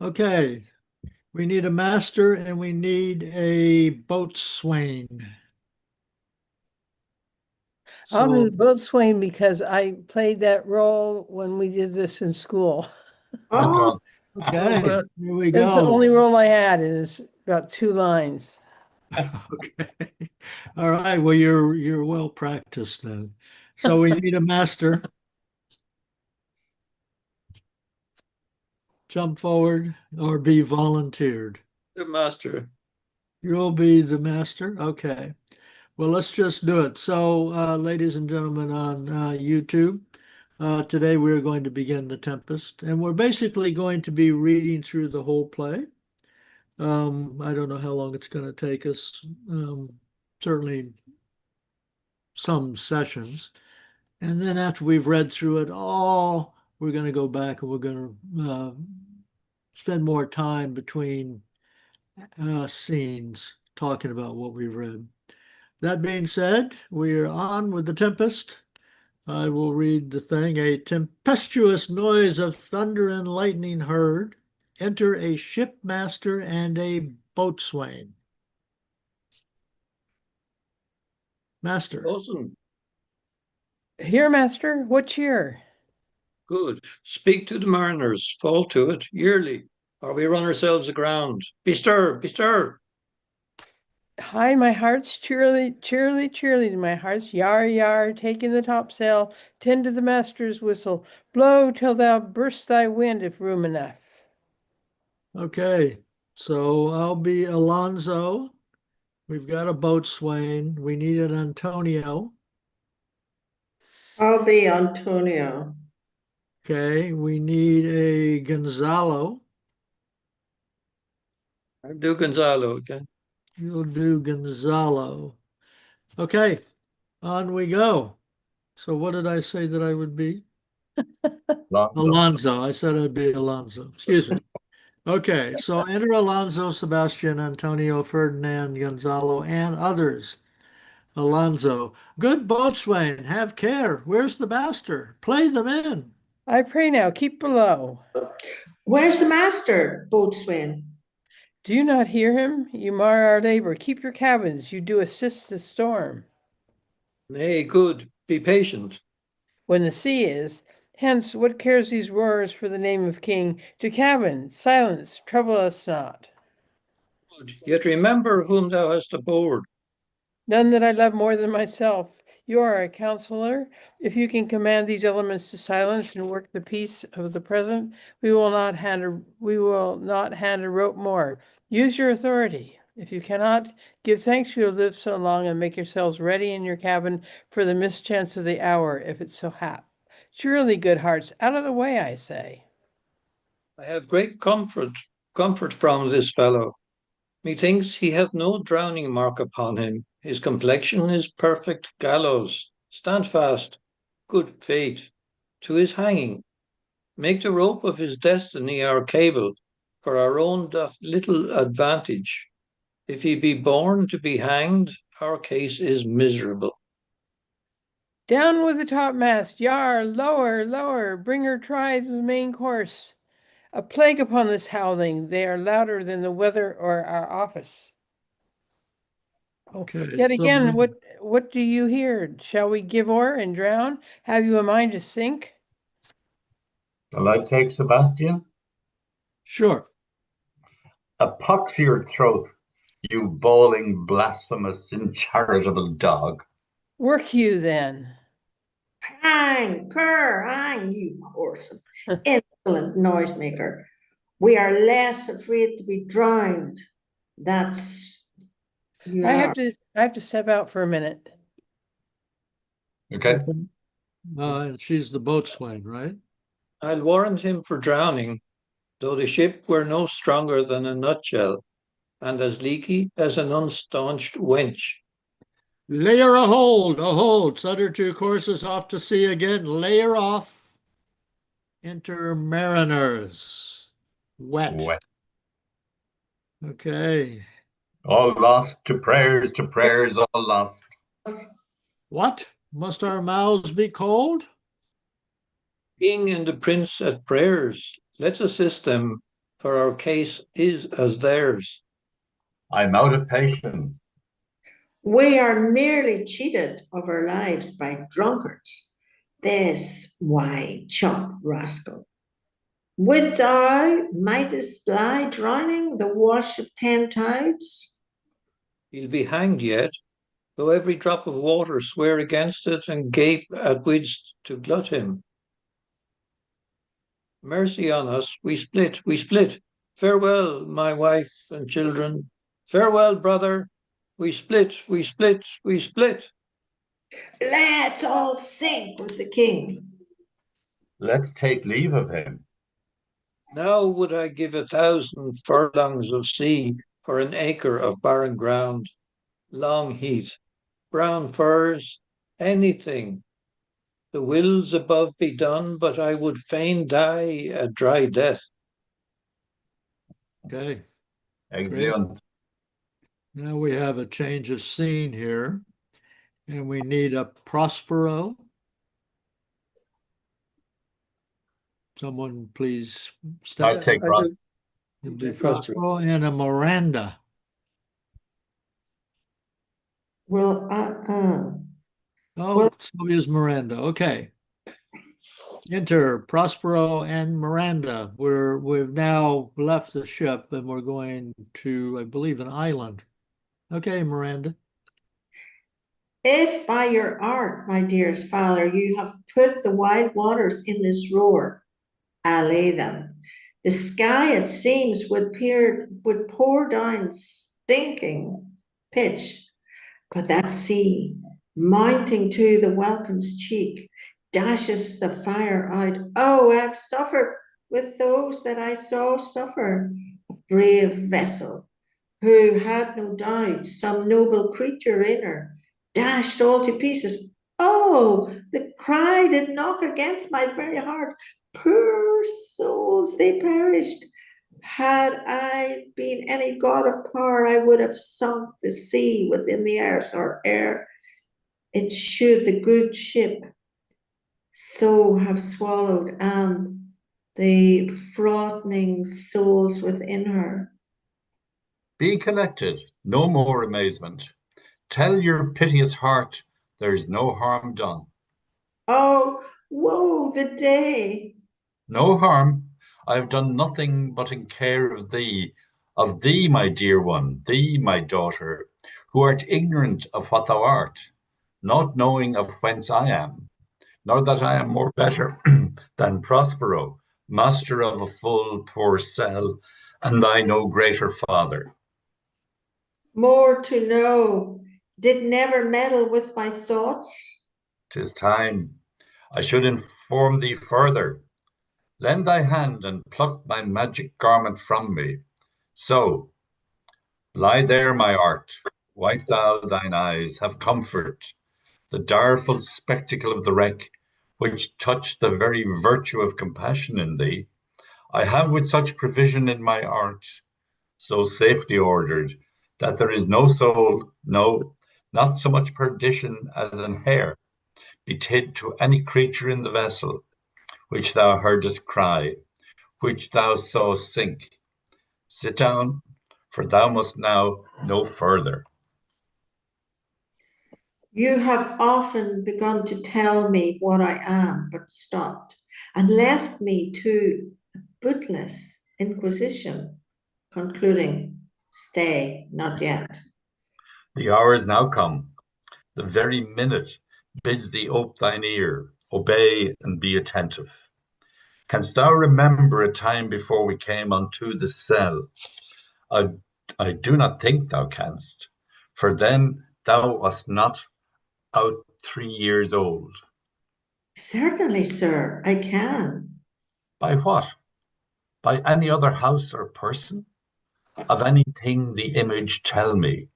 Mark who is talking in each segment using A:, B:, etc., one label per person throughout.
A: Okay, we need a master and we need a boatswain.
B: I'll do
A: So,
B: boatswain because I played that role when we did this in school.
C: Oh,
A: okay, here we
B: It's the
A: go.
B: only role I had, and it's about 2 lines.
A: Okay. All right. Well, you're well practiced then. So we need a master. Jump forward or be volunteered.
C: the master.
A: You'll be the master. Okay. Well, let's just do it. So, ladies and gentlemen on YouTube, today we're going to begin The Tempest, and we're basically going to be reading through the whole play. I don't know how long it's going to take us. Certainly some sessions. And then after we've read through it all, we're going to go back and we're going to spend more time between scenes talking about what we've read. That being said, we are on with The Tempest. I will read the thing. A tempestuous noise of thunder and lightning heard. Enter a shipmaster and a boatswain. Master.
C: Awesome.
B: Here, master, what cheer?
C: Good. Speak to the mariners. Fall to it yearly, or we run ourselves aground. Bestir, bestir.
B: Hi, my hearts, cheerily, cheerily, cheerily to my hearts. Yar, yar, take in the topsail, tend to the master's whistle, blow till thou burst thy wind if room enough.
A: Okay, so I'll be Alonzo. We've got a boatswain. We need an Antonio.
D: I'll be Antonio.
A: Okay, we need a Gonzalo.
C: I'll do Gonzalo again.
A: You'll do Gonzalo. Okay, on we go. So what did I say that I would be? Alonzo. I said I'd be Alonzo. Excuse me. Okay, so enter Alonzo, Sebastian, Antonio, Ferdinand, Gonzalo, and others. Alonzo. Good boatswain, have care. Where's the master? Play them in.
B: I pray now, keep below.
D: Where's the master, boatswain?
B: Do you not hear him? You mar our labor. Keep your cabins. You do assist the storm.
C: Nay, good. Be patient.
B: When the sea is, hence, what cares these roars for the name of king? To cabin, silence, trouble us not.
C: Good. Yet remember whom thou hast aboard.
B: None that I love more than myself. You are a counselor. If you can command these elements to silence and work the peace of the present, we will not hand a rope more. Use your authority. If you cannot, give thanks you have lived so long and make yourselves ready in your cabin for the mischance of the hour, if it so hap. Surely, good hearts, out of the way, I say.
C: I have great comfort from this fellow. Methinks he hath no drowning mark upon him. His complexion is perfect gallows. Stand fast, good fate, to his hanging. Make the rope of his destiny our cable, for our own doth little advantage. If he be born to be hanged, our case is miserable.
B: Down with the topmast, yar, lower, lower, bring her try to the main course. A plague upon this howling, they are louder than the weather or our office.
A: Okay,
B: Yet
A: so
B: again, what do you hear? Shall we give o'er and drown? Have you a mind to sink?
E: Shall I take Sebastian?
A: sure.
E: A pox your throat, you bawling, blasphemous, incharitable dog.
B: Work you then.
D: Hang, cur, hang, you whoresome, insolent noisemaker. We are less afraid to be drowned. That's you
B: I
D: are.
B: have to step out for a minute.
E: Okay.
A: Okay. She's the boatswain, right?
C: I'll warrant him for drowning, though the ship were no stronger than a nutshell, and as leaky as an unstaunched wench.
A: Lay her a hold, a hold. Set her two courses off to sea again. Lay her off. Enter mariners. Wet.
E: Wet.
A: Okay.
E: All lost to prayers, all lost.
A: What? Must our mouths be cold?
C: King and the prince at prayers, let's assist them. for our case is as theirs.
E: I'm out of patience.
D: We are nearly cheated of our lives by drunkards. This why chop rascal. Would thou mightest lie drowning the wash of 10 tides?
C: He'll be hanged yet, though every drop of water swear against it and gape at wids to glut him. Mercy on us, we split, we split. Farewell, my wife and children. Farewell, brother. We split, we split, we split.
D: Let's all sink with the king.
E: Let's take leave of him.
C: Now would I give 1,000 furlongs of sea for an acre of barren ground, long heath, brown furs, anything. The wills above be done, but I would fain die a dry death.
A: Okay.
E: Excellent.
A: Now we have a change of scene here, and we need a Prospero. Someone please
E: I'll
A: step.
E: take
C: I
E: Ross.
C: do.
A: It'll be
C: Okay, Prospero.
A: Prospero and a Miranda.
D: Well,
A: Oh,
D: Well-
A: so is Miranda. Okay. Enter Prospero and Miranda. We've now left the ship and we're going to, I believe, an island. Okay, Miranda.
D: if by your art, my dearest father, you have put the wild waters in this roar, allay them. The sky, it seems, would pour down stinking pitch, but that sea, mounting to the welcome's cheek, dashes the fire out. Oh, I've suffered with those that I saw suffer. A brave vessel, who had no doubt some noble creature in her, dashed all to pieces. Oh, the cry did knock against my very heart. Poor souls, they perished. Had I been any god of power, I would have sunk the sea within the earth or air. It should the good ship so have swallowed, and the frightening souls within her.
E: Be collected, no more amazement. Tell your piteous heart there's no harm done.
D: Oh, woe the day!
E: No harm. I've done nothing but in care of thee, my dear one, thee, my daughter, who art ignorant of what thou art, not knowing of whence I am, nor that I am more better than Prospero, master of a full poor cell, and thy no greater father.
D: More to know, did never meddle with my thoughts.
E: 'Tis time I should inform thee further. Lend thy hand and pluck my magic garment from me. So, lie there, my art, wipe thou thine eyes, have comfort. The direful spectacle of the wreck, which touched the very virtue of compassion in thee, I have with such provision in my art, so safely ordered, that there is no soul, no, not so much perdition as an hair, betid to any creature in the vessel, which thou heardest cry, which thou sawest sink. Sit down, for thou must now know further.
D: You have often begun to tell me what I am, but stopped and left me to a bootless inquisition, concluding, stay, not yet.
E: The hour is now come. The very minute bids thee ope thine ear, obey and be attentive. Canst thou remember a time before we came unto the cell? I do not think thou canst, for then thou wast not out 3 years old.
D: Certainly, sir, I can.
E: By what? By any other house or person? Of anything the image tell me,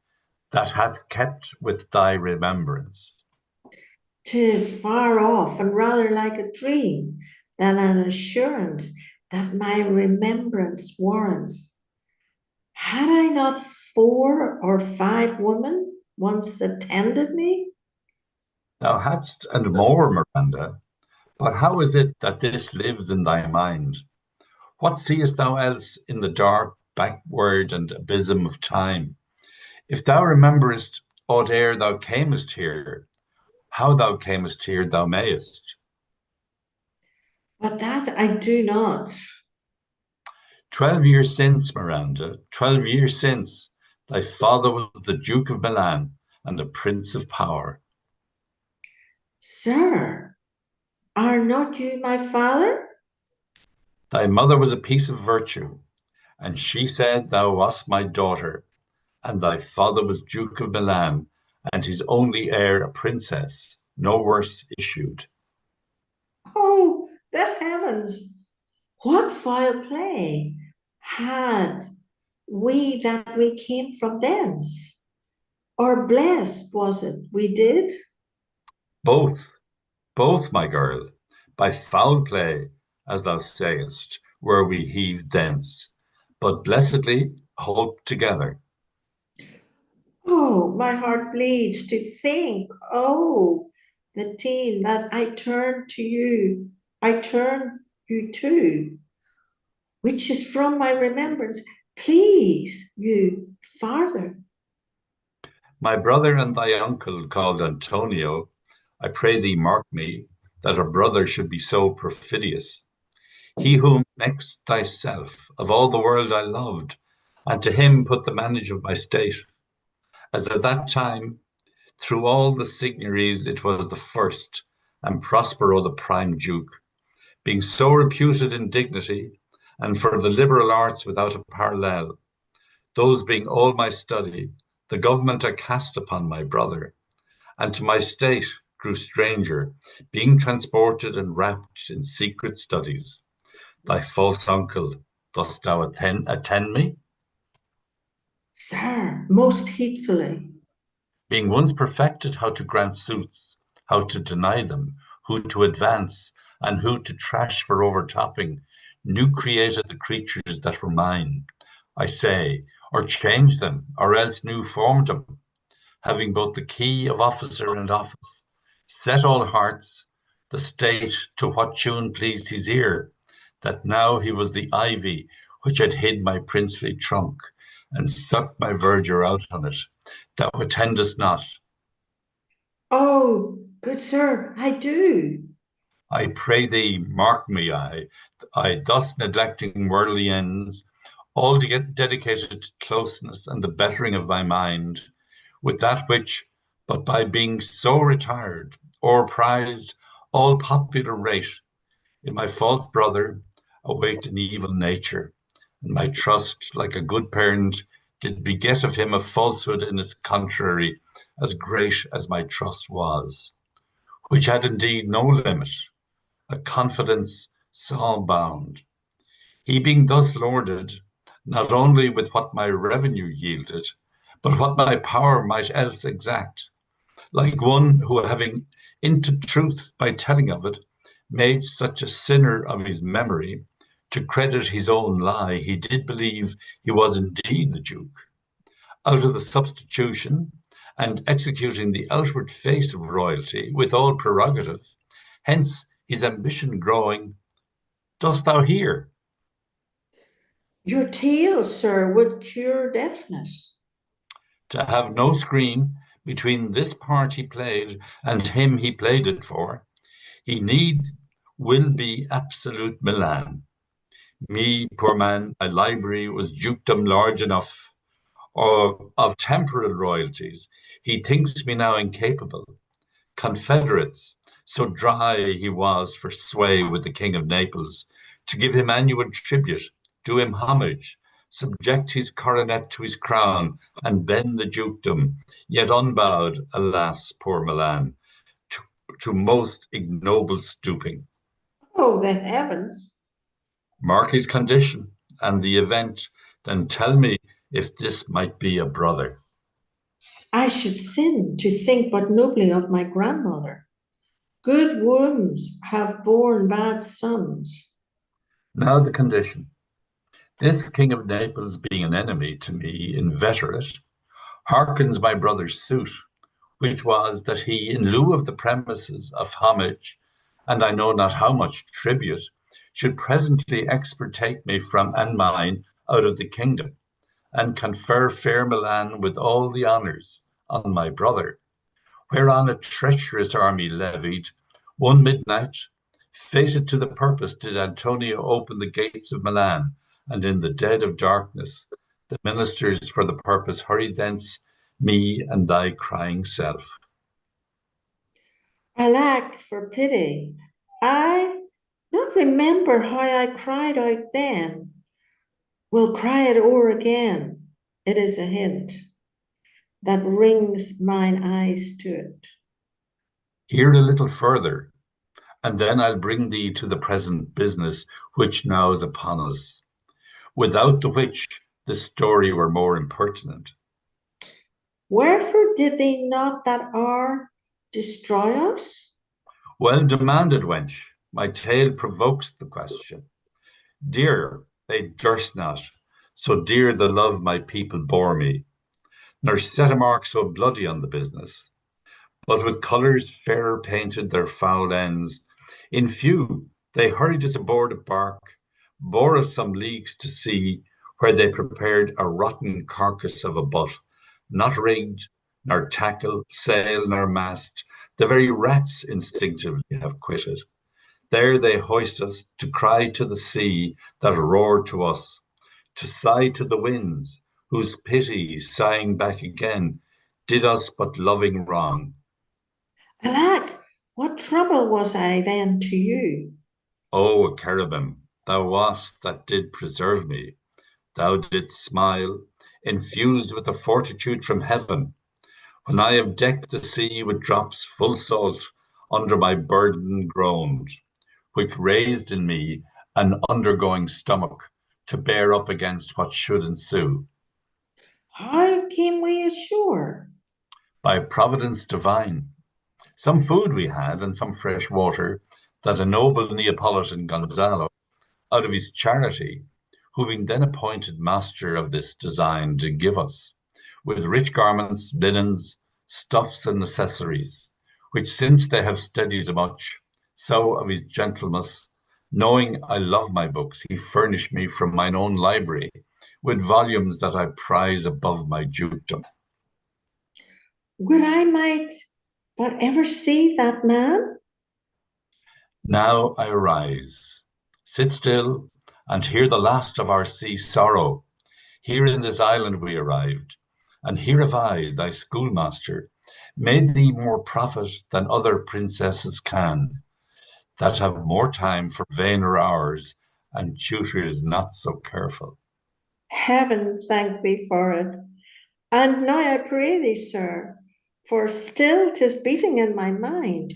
E: that hath kept with thy remembrance.
D: 'Tis far off and rather like a dream than an assurance that my remembrance warrants. Had I not 4 or 5 women once attended me?
E: Thou hadst and more, Miranda, but how is it that this lives in thy mind? What seest thou else in the dark backward and abysm of time? If thou rememberest aught ere thou camest here, how thou camest here thou mayest.
D: But that I do not.
E: 12 years since, Miranda, 12 years since, thy father was the Duke of Milan and a prince of power.
D: Sir, are not you my father?
E: Thy mother was a piece of virtue, and she said thou wast my daughter, and thy father was Duke of Milan, and his only heir a princess, no worse issued.
D: Oh, the heavens! What foul play had we that we came from thence? Or blessed was it we did?
E: Both, both, my girl, by foul play, as thou sayest, were we heaved thence, but blessedly holp together.
D: Oh, my heart bleeds to think, oh, the teen that I turn you to, which is from my remembrance. Please, you farther.
E: My brother and thy uncle called Antonio, I pray thee mark me, that a brother should be so perfidious. He whom next thyself of all the world I loved, and to him put the manage of my state, as at that time through all the signories it was the first, and Prospero the prime duke, being so reputed in dignity, and for the liberal arts without a parallel. Those being all my study, the government I cast upon my brother, and to my state grew stranger, being transported and wrapped in secret studies. Thy false uncle, dost thou attend me?
D: Sir, most heedfully.
E: Being once perfected how to grant suits, how to deny them, who to advance, and who to trash for overtopping, new created the creatures that were mine, I say, or changed them, or else new formed them, having both the key of officer and office, set all hearts, the state to what tune pleased his ear, that now he was the ivy which had hid my princely trunk, and sucked my verdure out on it. Thou attendest not.
D: Oh, good sir, I do.
E: I pray thee, mark me, I thus neglecting worldly ends, all to get dedicated to closeness and the bettering of my mind, with that which, but by being so retired, or prized all popular rate, in my false brother awaked an evil nature, and my trust, like a good parent, did beget of him a falsehood in its contrary, as great as my trust was, which had indeed no limit, a confidence psalm bound. He being thus lorded, not only with what my revenue yielded, but what my power might else exact, like one who, having into truth by telling of it, made such a sinner of his memory, to credit his own lie, he did believe he was indeed the Duke. Out of the substitution, and executing the outward face of royalty with all prerogative, hence his ambition growing, dost thou hear?
D: Your tale, sir, would cure deafness.
E: To have no screen between this part he played and him he played it for, he needs will be absolute Milan. Me, poor man, my library was dukedom large enough, or of temporal royalties. He thinks me now incapable. Confederates, so dry he was for sway with the King of Naples, to give him annual tribute, do him homage, subject his coronet to his crown, and bend the dukedom, yet unbowed, alas, poor Milan, to most ignoble stooping.
D: Oh, the heavens!
E: Mark his condition and the event, then tell me if this might be a brother.
D: I should sin to think but nobly of my grandmother. Good wombs have borne bad sons.
E: Now the condition. This King of Naples being an enemy to me inveterate, hearkens my brother's suit, which was that he, in lieu of the premises of homage, and I know not how much tribute, should presently extirpate me from and mine out of the kingdom, and confer fair Milan with all the honours on my brother, whereon a treacherous army levied, one midnight, fated to the purpose, did Antonio open the gates of Milan, and in the dead of darkness the ministers for the purpose hurried thence, me and thy crying self.
D: Alack, for pity, I don't remember how I cried out then. Will cry it o'er again. It is a hint that rings mine eyes to it.
E: Hear a little further, and then I'll bring thee to the present business which now is upon us, without the which the story were more impertinent.
D: Wherefore did they not that hour destroy us?
E: Well demanded, wench. My tale provokes the question. Dear, they durst not, so dear the love my people bore me, nor set a mark so bloody on the business, but with colours fairer painted their foul ends. In few, they hurried us aboard a bark, bore us some leagues to sea, where they prepared a rotten carcass of a butt, not rigged, nor tackle, sail, nor mast, the very rats instinctively have quitted. There they hoist us, to cry to the sea that roared to us, to sigh to the winds, whose pity, sighing back again, did us but loving wrong.
D: Alack, what trouble was I then to you?
E: O cherubim, thou wast that did preserve me. Thou didst smile, infused with a fortitude from heaven, when I have decked the sea with drops full salt under my burden groaned, which raised in me an undergoing stomach to bear up against what should ensue.
D: How came we ashore?
E: By providence divine, some food we had and some fresh water, that a noble Neapolitan Gonzalo, out of his charity, who being then appointed master of this design, did give us, with rich garments, linens, stuffs, and accessories, which since they have studied much, so of his gentleness, knowing I love my books, he furnished me from mine own library with volumes that I prize above my dukedom.
D: Would I might but ever see that man?
E: Now I arise, sit still, and hear the last of our sea sorrow. Here in this island we arrived, and here have I, thy schoolmaster, made thee more profit than other princesses can, that have more time for vainer hours, and tutors not so careful.
D: Heaven thank thee for it. And now I pray thee, sir, for still 'tis beating in my mind,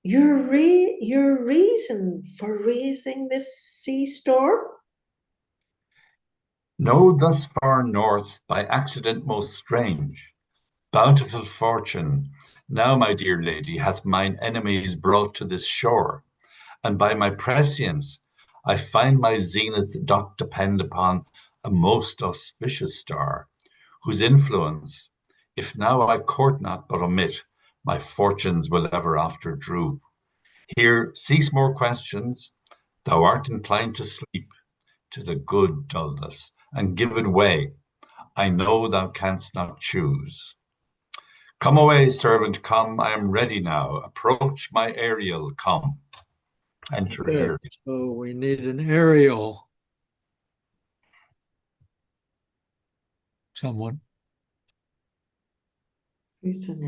D: your reason for raising this sea storm?
E: No, thus far north, by accident most strange, bountiful fortune, now, my dear lady, hath mine enemies brought to this shore, and by my prescience I find my zenith doth depend upon a most auspicious star, whose influence, if now I court not but omit, my fortunes will ever after drew. Here cease more questions, thou art inclined to sleep, 'tis a good dullness, and give it way, I know thou canst not choose. Come away, servant, come, I am ready now, approach my Ariel, come. Enter
A: Okay,
E: Ariel.
A: so we need an aerial. Someone.
D: Who's in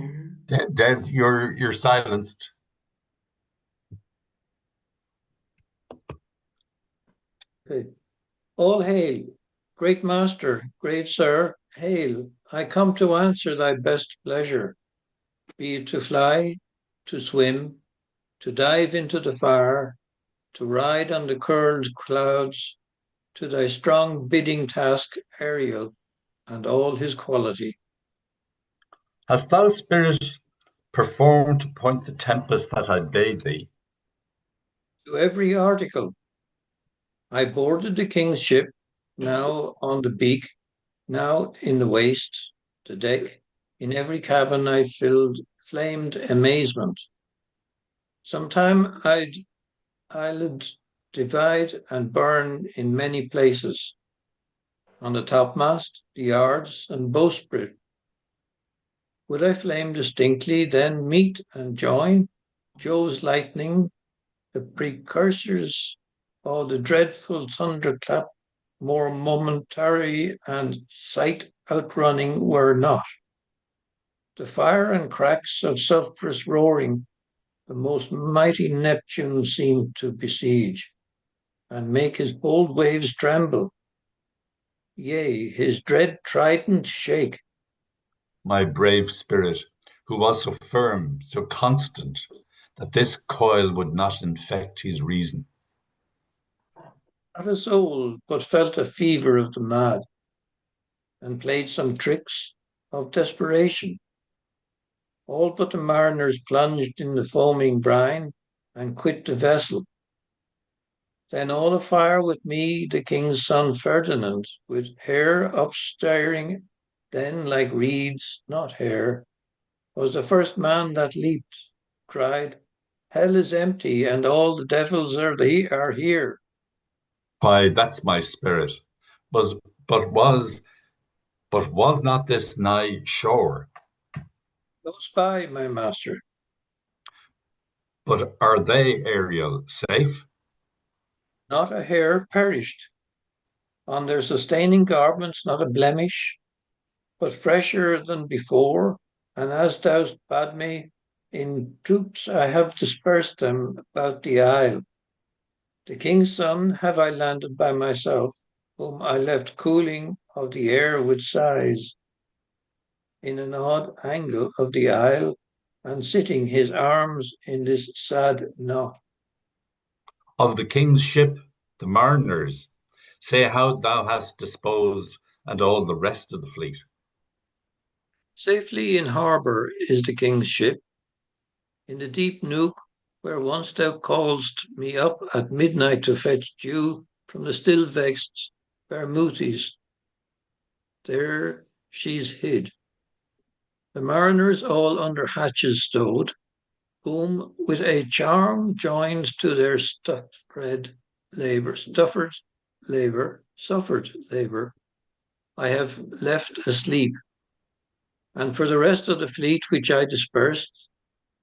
D: there?
E: Des, you're silenced.
C: Okay. All hail, great master, great sir, hail. I come to answer thy best pleasure, be it to fly, to swim, to dive into the fire, to ride on the curled clouds, to thy strong bidding task, Ariel, and all his quality.
E: Hast thou, spirit, performed to point the tempest that I bade thee?
C: To every article, I boarded the king's ship, now on the beak, now in the waist, the deck. In every cabin I flamed amazement. Sometime I'd divide and burn in many places, on the topmast, the yards, and bowsprit. Would I flame distinctly, then meet and join Jove's lightning, the precursors of the dreadful thunderclap, more momentary and sight outrunning were not. The fire and cracks of sulphurous roaring, the most mighty Neptune seemed to besiege, and make his bold waves tremble, yea, his dread trident shake.
E: My brave spirit, who was so firm, so constant, that this coil would not infect his reason.
C: Not a soul but felt a fever of the mad, and played some tricks of desperation. All but the mariners plunged in the foaming brine, and quit the vessel. Then all afire with me the king's son Ferdinand, with hair upstaring, then like reeds, not hair, was the first man that leaped, cried, Hell is empty, and all the devils are here.
E: Why, that's my spirit. Was but was not this nigh shore?
C: Close by, my master.
E: But are they, Ariel, safe?
C: Not a hair perished. On their sustaining garments not a blemish, but fresher than before, and as thou bade me, in troops I have dispersed them about the isle. The king's son have I landed by myself, whom I left cooling of the air with sighs, in an odd angle of the isle, and sitting his arms in this sad knot.
E: Of the king's ship, the mariners, say how thou hast disposed, and all the rest of the fleet.
C: Safely in harbour is the king's ship, in the deep nook where once thou calledst me up at midnight to fetch dew from the still vexed Bermoothes. There she's hid. The mariners all under hatches stowed, whom with a charm joined to their suffered labor, I have left asleep. And for the rest of the fleet which I dispersed,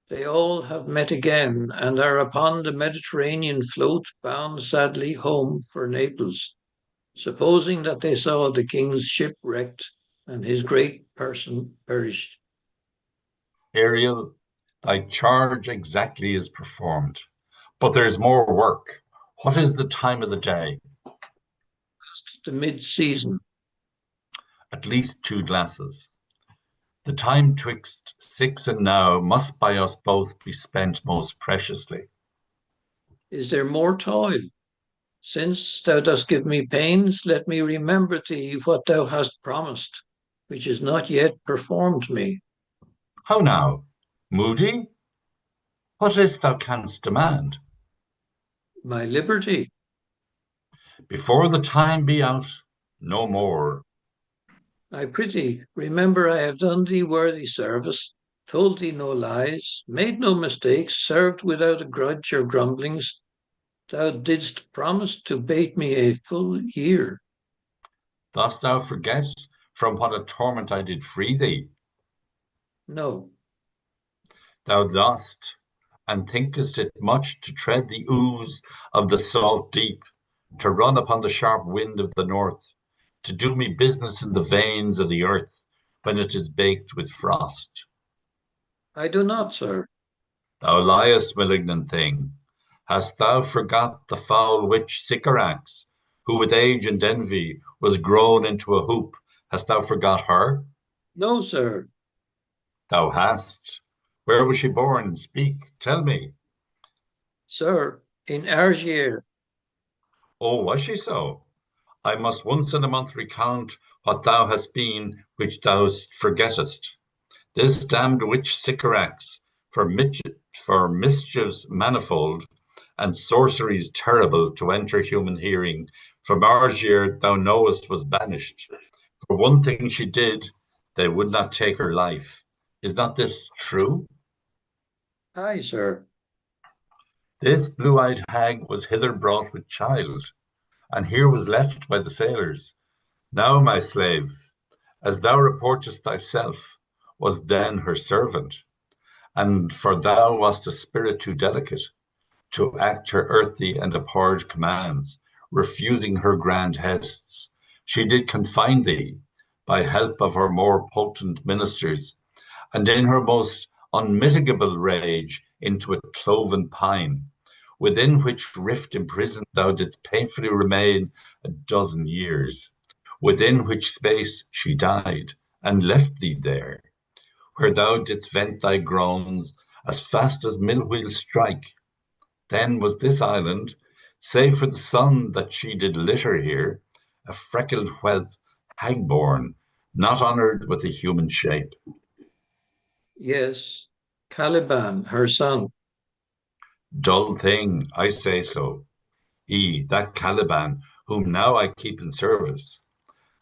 C: they all have met again, and are upon the Mediterranean float, bound sadly home for Naples, supposing that they saw the king's ship wrecked and his great person perished.
E: Ariel, thy charge exactly is performed, but there's more work. What is the time of the day?
C: Past the mid-season.
E: At least 2 glasses. The time twixt 6 and now must by us both be spent most preciously.
C: Is there more toil? Since thou dost give me pains, let me remember thee what thou hast promised, which is not yet performed me.
E: How now? Moody? What is't thou canst demand?
C: My liberty.
E: Before the time be out, no more.
C: I prithee, remember I have done thee worthy service, told thee no lies, made no mistakes, served without a grudge or grumblings. Thou didst promise to bate me a full year.
E: Dost thou forget from what a torment I did free thee?
C: No.
E: Thou dost, and thinkest it much to tread the ooze of the salt deep, to run upon the sharp wind of the north, to do me business in the veins of the earth when it is baked with frost.
C: I do not, sir.
E: Thou liest, malignant thing. Hast thou forgot the foul witch Sycorax, who with age and envy was grown into a hoop? Hast thou forgot her?
C: No, sir.
E: Thou hast. Where was she born? Speak, tell me.
C: Sir, in Argier.
E: Oh, was she so? I must once in a month recount what thou hast been, which thou forgettest. This damned witch Sycorax, for mischiefs manifold, and sorceries terrible to enter human hearing, from Argier thou knowest was banished. For one thing she did, they would not take her life. Is not this true?
C: Aye, sir.
E: This blue-eyed hag was hither brought with child, and here was left by the sailors. Now, my slave, as thou reportest thyself, was then her servant, and for thou wast a spirit too delicate to act her earthy and abhorred commands, refusing her grand hests, she did confine thee, by help of her more potent ministers, and in her most unmitigable rage into a cloven pine, within which rift imprisoned thou didst painfully remain a dozen years, within which space she died, and left thee there, where thou didst vent thy groans as fast as mill wheels strike. Then was this island, save for the sun that she did litter here, a freckled whelp, hag-born, not honoured with a human shape.
C: Yes, Caliban, her son.
E: Dull thing, I say so. He, that Caliban, whom now I keep in service.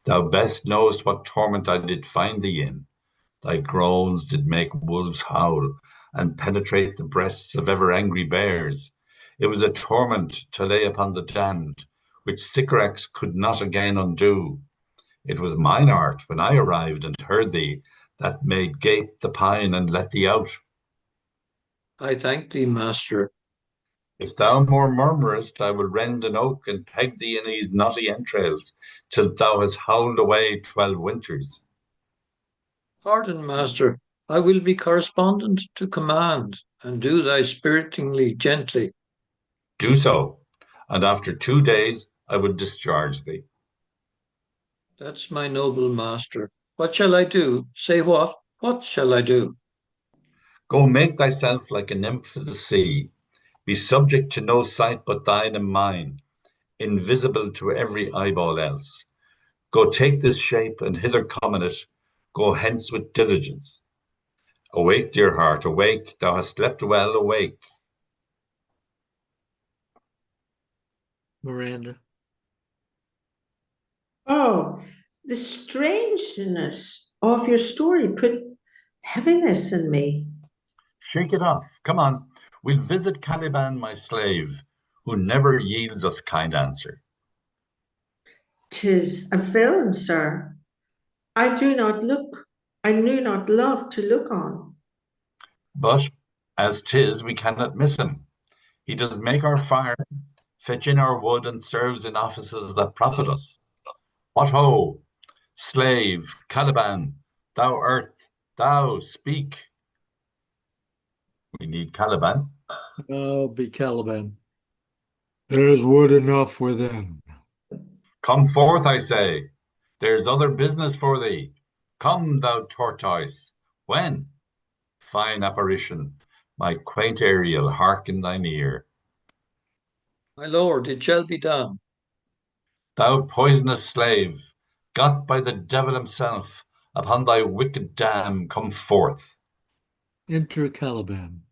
E: Thou best knowest what torment I did find thee in. Thy groans did make wolves howl, and penetrate the breasts of ever-angry bears. It was a torment to lay upon the damned, which Sycorax could not again undo. It was mine art, when I arrived and heard thee, that made gape the pine and let thee out.
C: I thank thee, master.
E: If thou more murmurest, I will rend an oak and peg thee in these knotty entrails, till thou hast howled away 12 winters.
C: Pardon, master. I will be correspondent to command, and do thy spiritingly gently.
E: Do so, and after 2 days I will discharge thee.
C: That's my noble master. What shall I do? Say what? What shall I do?
E: Go make thyself like a nymph of the sea, be subject to no sight but thine and mine, invisible to every eyeball else. Go take this shape, and hither come in it, go hence with diligence. Awake, dear heart, awake, thou hast slept well, awake.
A: Miranda.
D: Oh, the strangeness of your story put heaviness in me.
E: Shake it off, come on, we'll visit Caliban, my slave, who never yields us kind answer.
D: 'Tis a villain, sir. I knew not love to look on.
E: But as 'tis, we cannot miss him. He does make our fire, fetch in our wood, and serves in offices that profit us. What ho! Slave, Caliban, thou earth, thou speak. We need Caliban.
A: Oh, be Caliban. There's wood enough within.
E: Come forth, I say. There's other business for thee. Come, thou tortoise. When? Fine apparition. My quaint Ariel, hark in thine ear.
C: My lord, it shall be done.
E: Thou poisonous slave, got by the devil himself, upon thy wicked dam come forth.
A: Enter Caliban.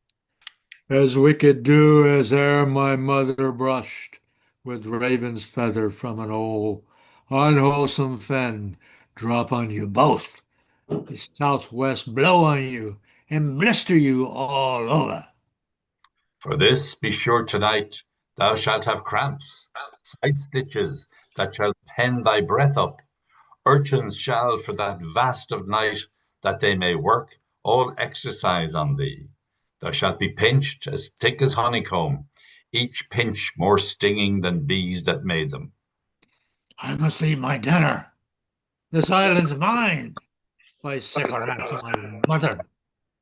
A: As wicked do as e'er my mother brushed with raven's feather from an old unwholesome fen, drop on you both. The southwest blow on you and blister you all over.
E: For this, be sure tonight, thou shalt have cramps, side stitches that shall pen thy breath up. Urchins shall, for that vast of night, that they may work, all exercise on thee. Thou shalt be pinched as thick as honeycomb, each pinch more stinging than bees that made them.
A: I must eat my dinner. This island's mine, by Sycorax, my mother,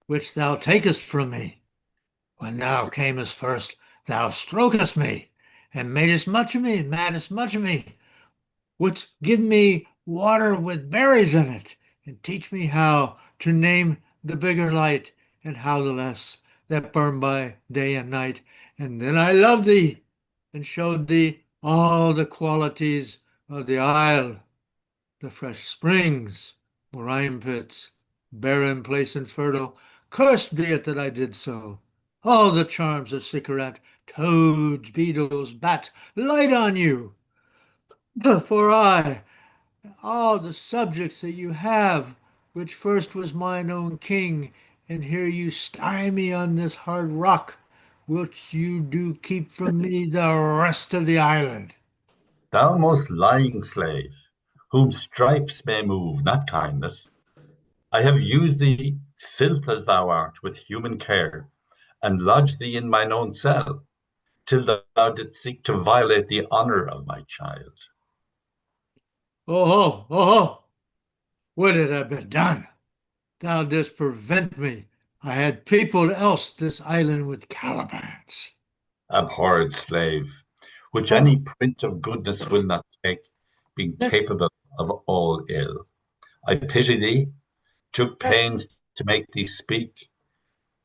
A: which thou takest from me. When thou camest first, thou strokest me, and madest much of me, maddest much of me. Wouldst give me water with berries in it, and teach me how to name the bigger light, and how the less that burn by day and night. And then I loved thee, and showed thee all the qualities of the isle, the fresh springs, brine pits, barren place and fertile. Cursed be it that I did so. All the charms of Sycorat, toads, beetles, bats, light on you. For I, all the subjects that you have, which first was mine own king, and here you stye me on this hard rock, which you do keep from me the rest of the island?
E: Thou most lying slave, whom stripes may move, not kindness. I have used thee, filth as thou art, with human care, and lodged thee in mine own cell, till thou didst seek to violate the honour of my child.
A: Oh, oh, would it had been done? Thou didst prevent me. I had peopled else this island with Calibans.
E: Abhorred slave, which
A: Oh,
E: any print of goodness will not take, being
A: that,
E: capable of all ill. I pity thee, took pains to make thee speak,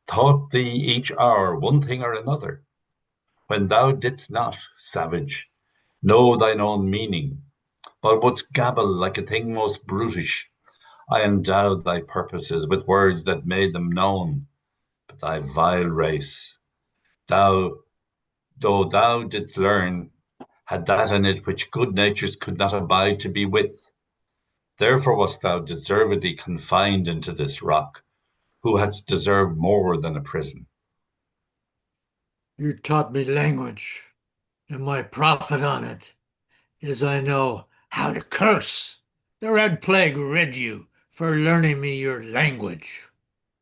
E: taught thee each hour one thing or another. When thou didst not, savage, know thine own meaning, but wouldst gabble like a thing most brutish, I endowed thy purposes with words that made them known. But thy vile race, thou, though thou didst learn, had that in it which good natures could not abide to be with. Therefore wast thou deservedly confined into this rock, who hadst deserved more than a prison.
A: you taught me language, and my profit on it is I know how to curse. The Red Plague rid you for learning me your language.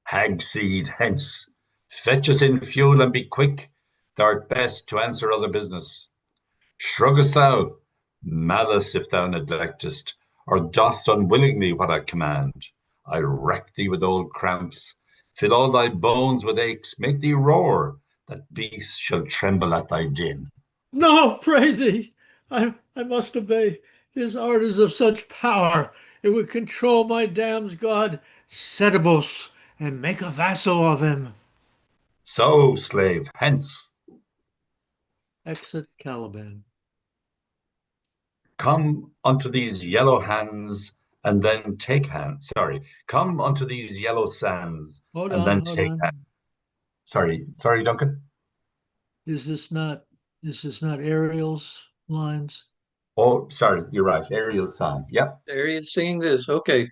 E: Hag seed, hence, fetch us in fuel and be quick. Thou'rt best to answer other business. Shruggest thou? Malice if thou neglectest, or dost unwillingly what I command. I'll wreck thee with old cramps, fill all thy bones with aches, make thee roar, that beasts shall tremble at thy din.
A: No, pray thee, I must obey. His art is of such power, it would control my damn's god Setebos and make a vassal of him.
E: So, slave, hence,
A: Exit Caliban.
E: come unto these yellow hands, and then take hands. Sorry, come unto these yellow sands,
A: Hold
E: and
A: on,
E: then
A: hold
E: take hands.
A: on.
E: Sorry, Duncan.
A: Is this not Ariel's lines?
E: Oh, sorry, you're right. Ariel's song. Yep.
C: There you're singing this. Okay.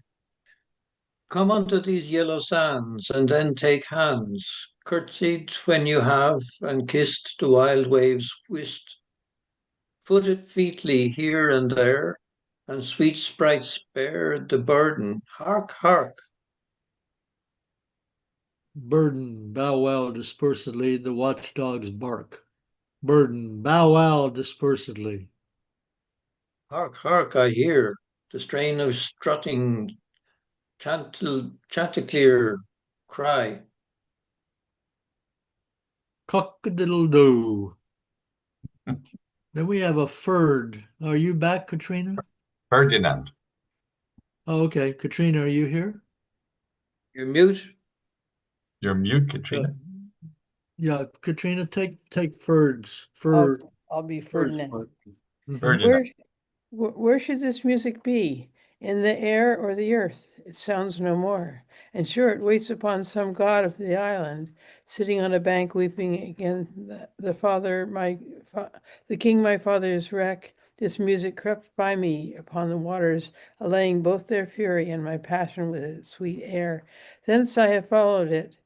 C: Come unto these yellow sands, and then take hands, curtsied when you have, and kissed the wild waves whist, footed featly here and there, and sweet sprites bear the burden. Hark, hark!
A: Burden, bow wow dispersedly, the watchdogs bark. Burden, bow wow dispersedly.
C: Hark, hark, I hear the strain of strutting chanticleer cry.
A: Cock-a-diddle-doo. Then we have a Ferd. Are you back, Katrina?
E: Ferdinand.
A: Oh, okay. Katrina, are you here?
C: You're mute.
E: You're mute,
A: Yeah.
E: Katrina.
A: Yeah, Katrina, take Ferd's
B: I'll be
A: Ferd's
B: Ferdinand.
A: part. Mhm.
E: Ferdinand.
B: Where should this music be? In the air or the earth? It sounds no more. And sure, it waits upon some god of the island, sitting on a bank weeping again. The king, my father's wreck. This music crept by me upon the waters, allaying both their fury and my passion with its sweet air. Thence I have followed it,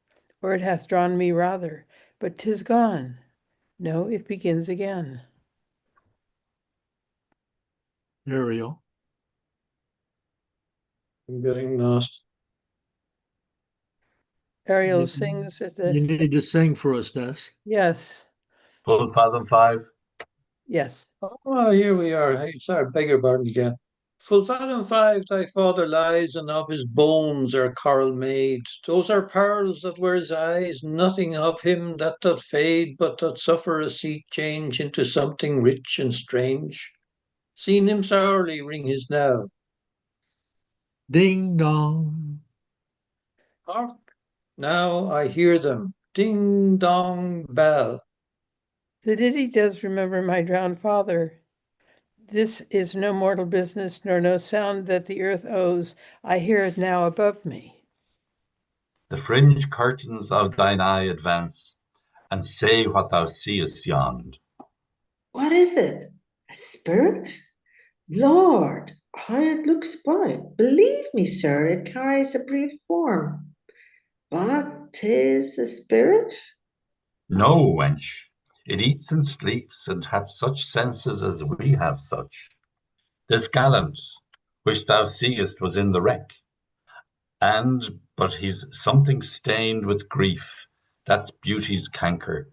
B: or it hath drawn me rather, but 'tis gone. No, it begins again.
A: Ariel.
C: I'm getting lost.
B: Ariel
A: You,
B: sings at
A: you
B: the,
A: need to sing for us, Des.
B: yes,
E: Full fathom 5.
B: yes.
C: Oh, here we are. Hey, sorry, beg your pardon again. Full fathom 5, thy father lies, and of his bones are coral made. Those are pearls that were his eyes, nothing of him that doth fade, but doth suffer a seat change into something rich and strange. Seen him sourly ring his knell.
A: Ding dong.
C: Hark! Now I hear them. Ding dong bell.
B: The ditty does remember my drowned father. This is no mortal business, nor no sound that the earth owes. I hear it now above me.
E: The fringe curtains of thine eye advance, and say what thou seest yond.
D: What is it? A spirit? Lord, how it looks bright. Believe me, sir, it carries a brief form. But 'tis a spirit?
E: No, wench. It eats and sleeps, and hath such senses as we have such. This gallant, which thou seest, was in the wreck, but he's something stained with grief. That's beauty's canker.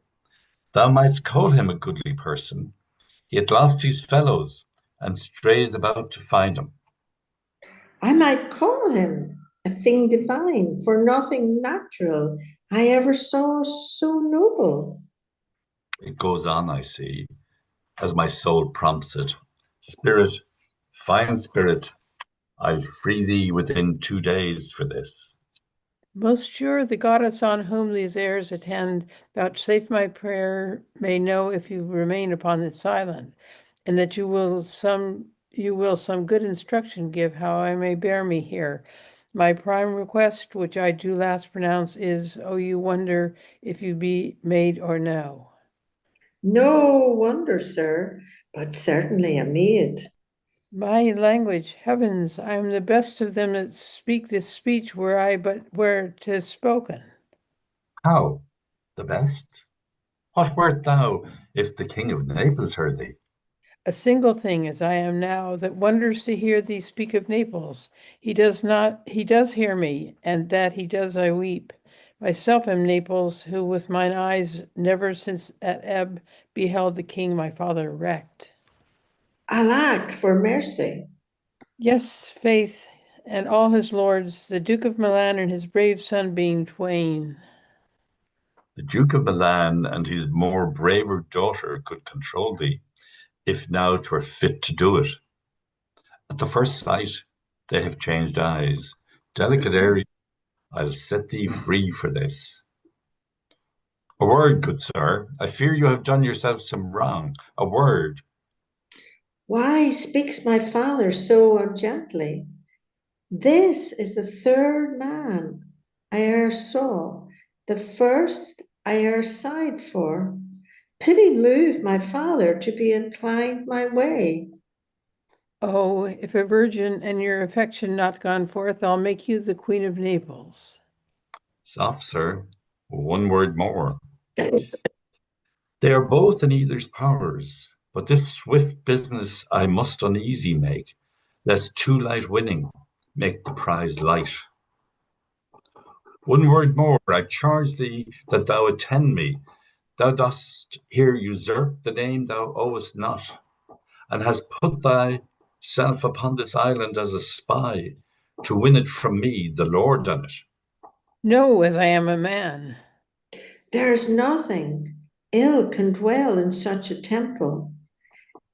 E: Thou mightst call him a goodly person. He had lost his fellows, and strays about to find 'em.
D: I might call him a thing divine, for nothing natural I ever saw so noble.
E: It goes on, I see, as my soul prompts it. Spirit, fine spirit, I'll free thee within 2 days for this.
B: Most sure the goddess on whom these airs attend, vouchsafe my prayer, may know if you remain upon this island, and that you will some good instruction give how I may bear me here. My prime request, which I do last pronounce, is, oh, you wonder if you be maid or no.
D: No wonder, sir, but certainly a maid.
B: My language, heavens, I am the best of them that speak this speech where 'tis spoken.
E: How? The best? What wert thou, if the King of Naples heard thee?
B: A single thing as I am now, that wonders to hear thee speak of Naples. He does hear me, and that he does I weep. Myself am Naples, who with mine eyes never since at ebb beheld the king my father wrecked.
D: Alack, for mercy.
B: Yes, faith, and all his lords, the Duke of Milan and his brave son being twain.
E: The Duke of Milan and his more braver daughter could control thee, if now 'twere fit to do it. At the first sight, they have changed eyes. Delicate area, I'll set thee free for this. A word, good sir. I fear you have done yourself some wrong. A word.
D: Why speaks my father so ungently? This is the third man I e'er saw, the first I e'er sighed for. Pity move my father to be inclined my way.
B: Oh, if a virgin and your affection not gone forth, I'll make you the Queen of Naples.
E: Soft, sir. One word more. They are both in either's powers, but this swift business I must uneasy make, lest too light winning make the prize light. One word more, I charge thee that thou attend me. Thou dost here usurp the name thou owest not, and hast put thyself upon this island as a spy, to win it from me, the lord on it.
B: No, as I am a man.
D: There is nothing ill can dwell in such a temple.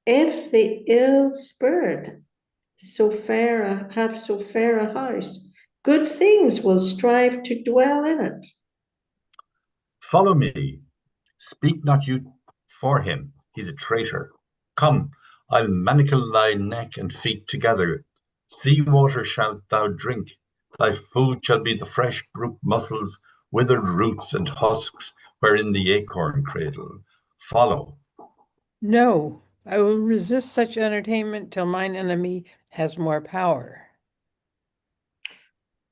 D: If the ill spirit have so fair a house, good things will strive to dwell in it.
E: Follow me. Speak not you for him, he's a traitor. Come, I'll manacle thy neck and feet together. Sea water shalt thou drink. Thy food shall be the fresh brook mussels, withered roots and husks, wherein the acorn cradle. Follow.
B: No, I will resist such entertainment till mine enemy has more power.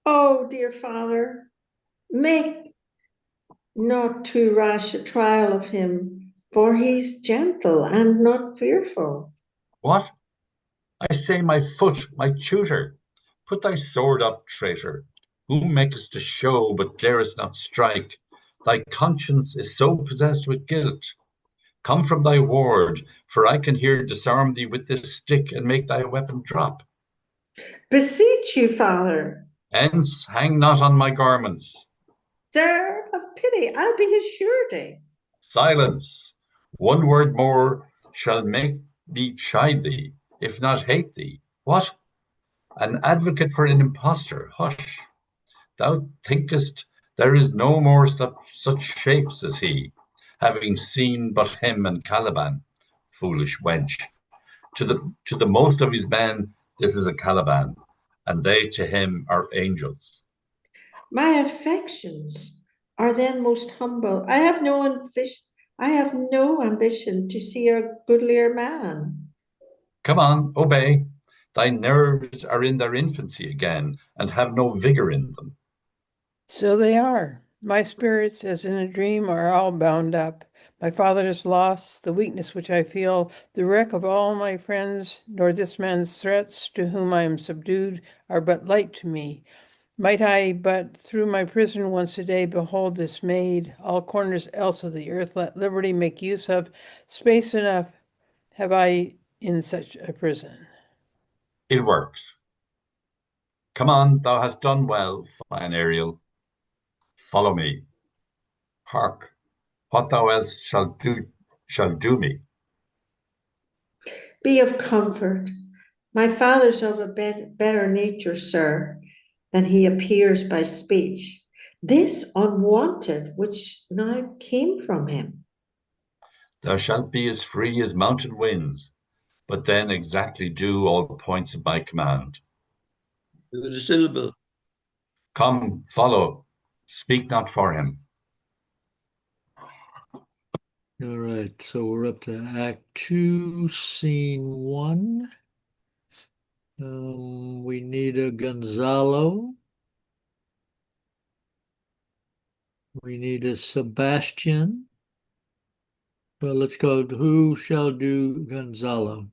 D: Oh, dear father, make not too rash a trial of him, for he's gentle and not fearful.
E: What? I say my foot, my tutor. Put thy sword up, traitor. Who makest a show, but darest not strike? Thy conscience is so possessed with guilt. Come from thy ward, for I can here disarm thee with this stick and make thy weapon drop.
D: Beseech you, father.
E: Hence, hang not on my garments.
D: Sir, have pity, I'll be his surety.
E: Silence. One word more shall make me chide thee, if not hate thee. What? An advocate for an impostor. Hush. Thou thinkest there is no more such shapes as he, having seen but him and Caliban. Foolish wench. To the most of his men, this is a Caliban, and they to him are angels.
D: My affections are then most humble. I have no ambition to see a goodlier man.
E: Come on, obey. Thy nerves are in their infancy again, and have no vigor in them.
B: So they are. My spirits, as in a dream, are all bound up. My father's loss, the weakness which I feel, the wreck of all my friends, nor this man's threats, to whom I am subdued, are but light to me. Might I but through my prison once a day behold this maid, all corners else of the earth let liberty make use of, space enough have I in such a prison.
E: It works. Come on, thou hast done well, fine Ariel. Follow me. Hark, what thou else shall do me.
D: Be of comfort. My father's of a better nature, sir, than he appears by speech. This unwanted which now came from him.
E: Thou shalt be as free as mountain winds, but then exactly do all the points of my command.
C: Do the syllable.
E: Come, follow, speak not for him.
A: All right, so we're up to Act 2, Scene 1. We need a Gonzalo. We need a Sebastian. Well, let's go. Who shall do Gonzalo?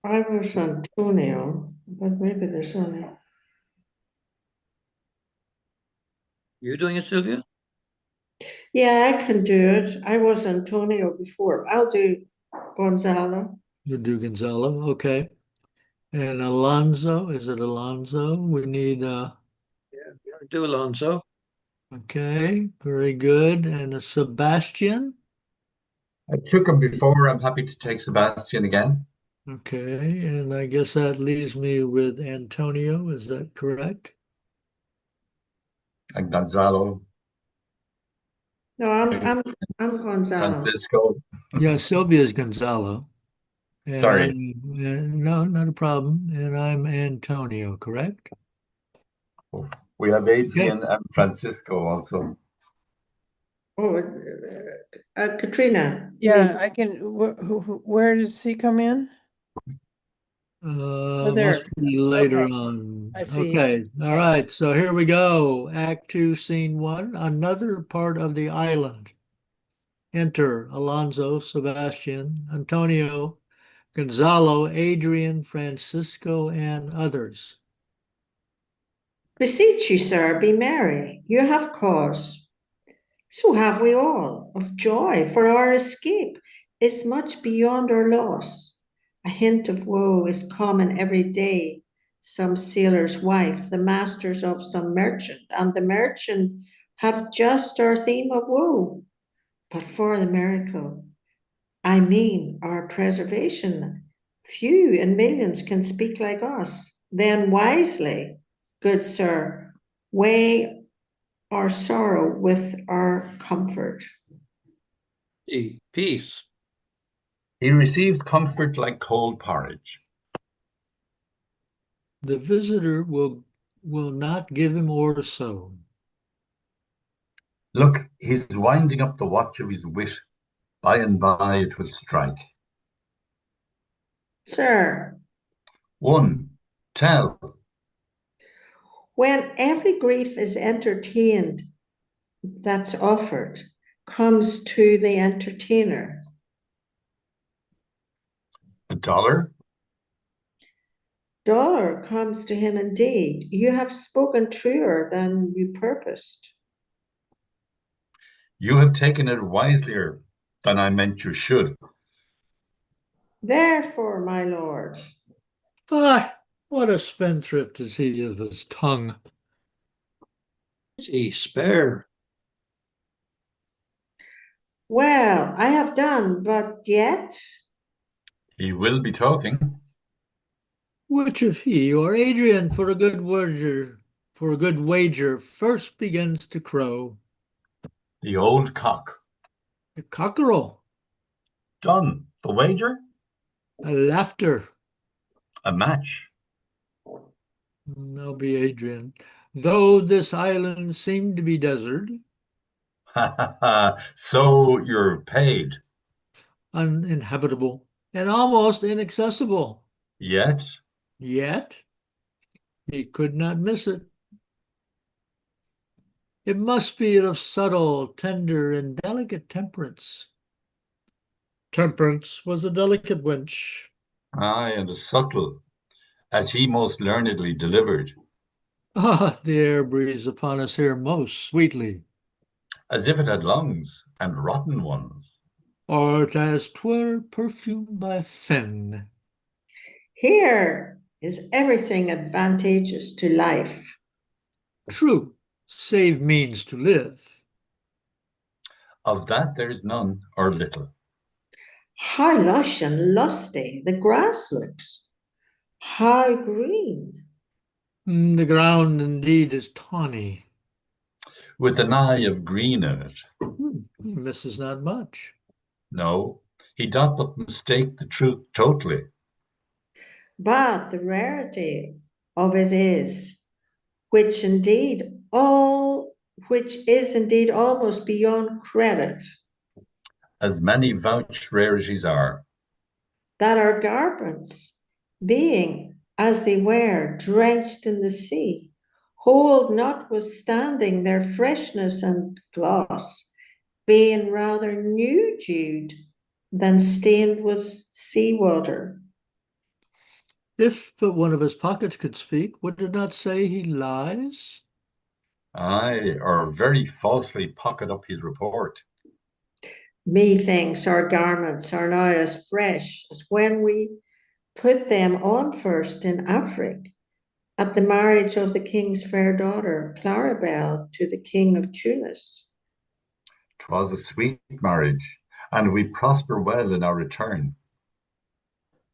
D: I was Antonio, but maybe there's only.
C: You're doing it, Sylvia?
D: Yeah, I can do it. I was Antonio before. I'll do Gonzalo.
A: You do Gonzalo, okay. And Alonso, is it Alonso? We need
C: Yeah, do Alonso.
A: okay, very good. And a Sebastian.
E: I took him before. I'm happy to take Sebastian again.
A: Okay, and I guess that leaves me with Antonio, is that correct?
E: And Gonzalo,
D: No, I'm Gonzalo.
E: Francisco.
A: Yeah, Sylvia's Gonzalo. And
E: Sorry.
A: no, not a problem. And I'm Antonio, correct?
E: We have Adrian and Francisco also.
D: Oh, Katrina. you
B: Yeah,
D: mean-
B: I can, where does he come in?
A: Must
B: there.
A: be later
B: Okay.
A: on.
B: I see.
A: Okay, all right. So here we go. Act 2, Scene 1. Another part of the island. Enter Alonso, Sebastian, Antonio, Gonzalo, Adrian, Francisco, and others.
D: Beseech you, sir, be merry. You have cause. So have we all of joy, for our escape is much beyond our loss. A hint of woe is common every day. Some sailor's wife, the masters of some merchant, and the merchant have just our theme of woe. But for the miracle, I mean our preservation, few in millions can speak like us. Then wisely, good sir, weigh our sorrow with our comfort.
C: E. Peace.
E: He receives comfort like cold porridge.
A: The visitor will not give him or so.
E: Look, he's winding up the watch of his wit. By and by it will strike.
D: Sir,
E: One, tell.
D: when every grief is entertained that's offered, comes to the entertainer.
E: $1.
D: Dollar comes to him indeed. You have spoken truer than you purposed.
E: You have taken it wiselier than I meant you should.
D: Therefore, my lord,
A: Ah, what a spendthrift is he of his tongue.
C: E. Spare.
D: well, I have done, but yet
E: He will be talking.
A: Which of he or Adrian for a good wager first begins to crow?
E: The old cock.
A: The cockerel,
E: Done. The wager?
A: a laughter.
E: A match.
A: That'll be Adrian. Though this island seemed to be desert,
E: Ha ha ha. So you're paid.
A: uninhabitable, and almost inaccessible,
E: Yet
A: yet he could not miss it. It must be of subtle, tender, and delicate temperance. Temperance was a delicate wench.
E: Aye, and as subtle, as he most learnedly delivered,
A: Ah, the air breathes upon us here most sweetly,
E: as if it had lungs, and rotten ones.
A: or as 'twere perfumed by fen.
D: Here is everything advantageous to life.
A: True, save means to live.
E: Of that there is none, or little.
D: How lush and lusty the grass looks. How green.
A: The ground indeed is tawny.
E: With an eye of green in it.
A: He misses not much.
E: No, he doth but mistake the truth totally.
D: But the rarity of it is, which is indeed almost beyond credit,
E: As many vouched rarities are.
D: that our garments, being as they were drenched in the sea, hold notwithstanding their freshness and gloss, being rather new dewed than stained with seawater.
A: If but one of his pockets could speak, would it not say he lies?
E: Aye, or very falsely pocket up his report.
D: Methinks our garments are now as fresh as when we put them on first in Afric at the marriage of the king's fair daughter, Claribel, to the king of Tunis.
E: 'Twas a sweet marriage, and we prosper well in our return.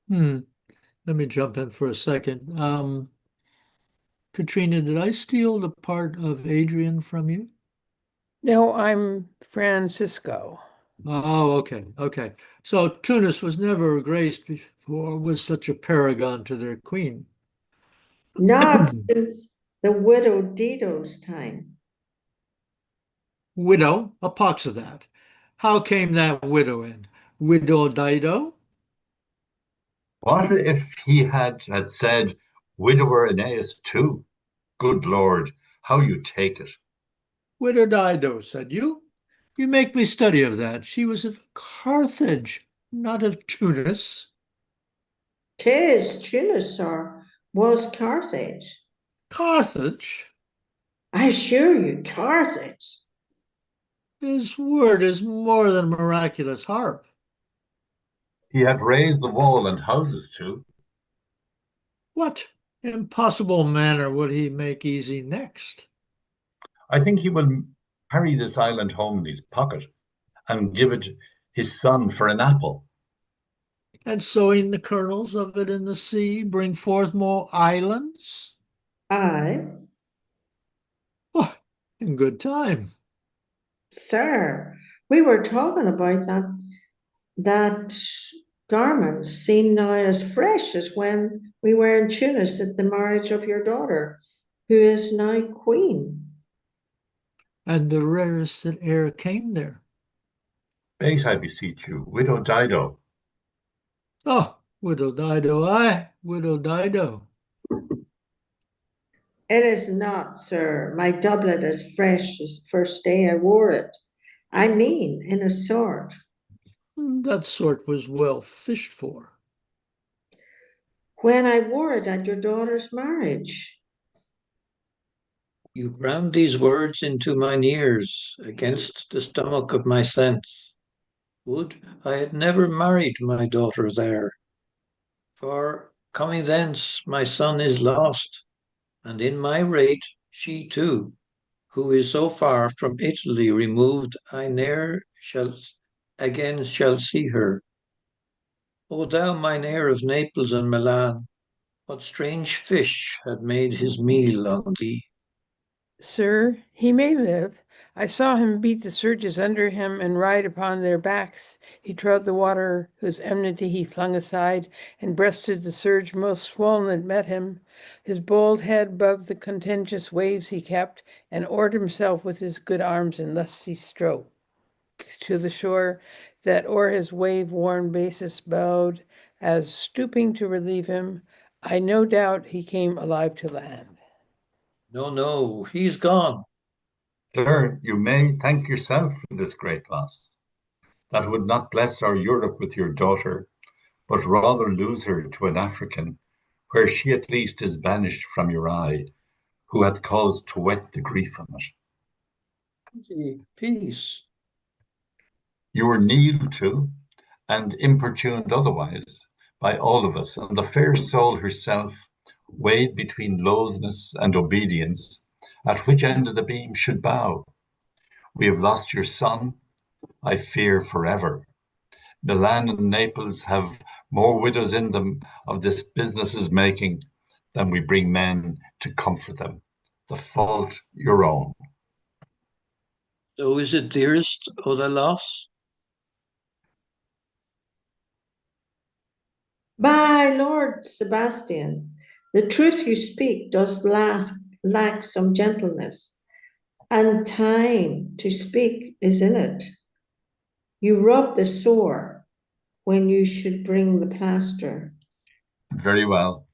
A: Let me jump in for a second. Katrina, did I steal the part of Adrian from you?
B: No, I'm Francisco.
A: Oh, okay, okay. So Tunis was never graced before with such a paragon to their queen.
D: Not since the widow Dido's time.
A: Widow, a pox of that. How came that widow in? Widow Dido?
E: What if he had said, widower Aeneas too? Good Lord, how you take it.
A: Widow Dido, said you? You make me study of that. She was of Carthage, not of Tunis.
D: 'Tis Tunis, sir, was Carthage.
A: Carthage?
D: I assure you, Carthage.
A: His word is more than a miraculous harp.
E: He had raised the wall and houses too.
A: What impossible manner would he make easy next?
E: I think he will carry this island home in his pocket and give it his son for an apple.
A: And sowing the kernels of it in the sea bring forth more islands?
D: I,
A: Oh, in good time.
D: sir, we were talking about that garments seem now as fresh as when we were in Tunis at the marriage of your daughter, who is now queen.
A: And the rarest that e'er came there.
E: Bait, I beseech you, widow Dido.
A: Oh, Widow Dido, aye, Widow Dido.
D: It is not, sir, my doublet as fresh as the first day I wore it. I mean, in a sort.
A: That sort was well fished for.
D: When I wore it at your daughter's marriage.
C: You ground these words into mine ears against the stomach of my sense. Would I had never married my daughter there. For coming thence, my son is lost, and in my rate she too, who is so far from Italy removed, I ne'er shall see her. O thou mine heir of Naples and Milan, what strange fish had made his meal on thee?
B: Sir, he may live. I saw him beat the surges under him and ride upon their backs. He trod the water whose enmity he flung aside, and breasted the surge most swollen that met him. His bold head above the contentious waves he kept, and oared himself with his good arms in lusty stroke to the shore that o'er his wave-worn basis bowed, as stooping to relieve him, I no doubt he came alive to land.
C: No, no, he's gone.
E: Sir, you may thank yourself for this great loss. That would not bless our Europe with your daughter, but rather lose her to an African, where she at least is banished from your eye, who hath cause to wet the grief on it.
C: Peace.
E: You were kneeled to, and importuned otherwise, by all of us, and the fair soul herself, weighed between loathness and obedience, at which end of the beam should bow. We have lost your son, I fear forever. Milan and Naples have more widows in them of this business's making than we bring men to comfort them. The fault your own.
C: So is it, dearest, o thy loss?
D: My Lord Sebastian, the truth you speak does lack some gentleness, and time to speak is in it. You rub the sore when you should bring the plaster.
E: Very well.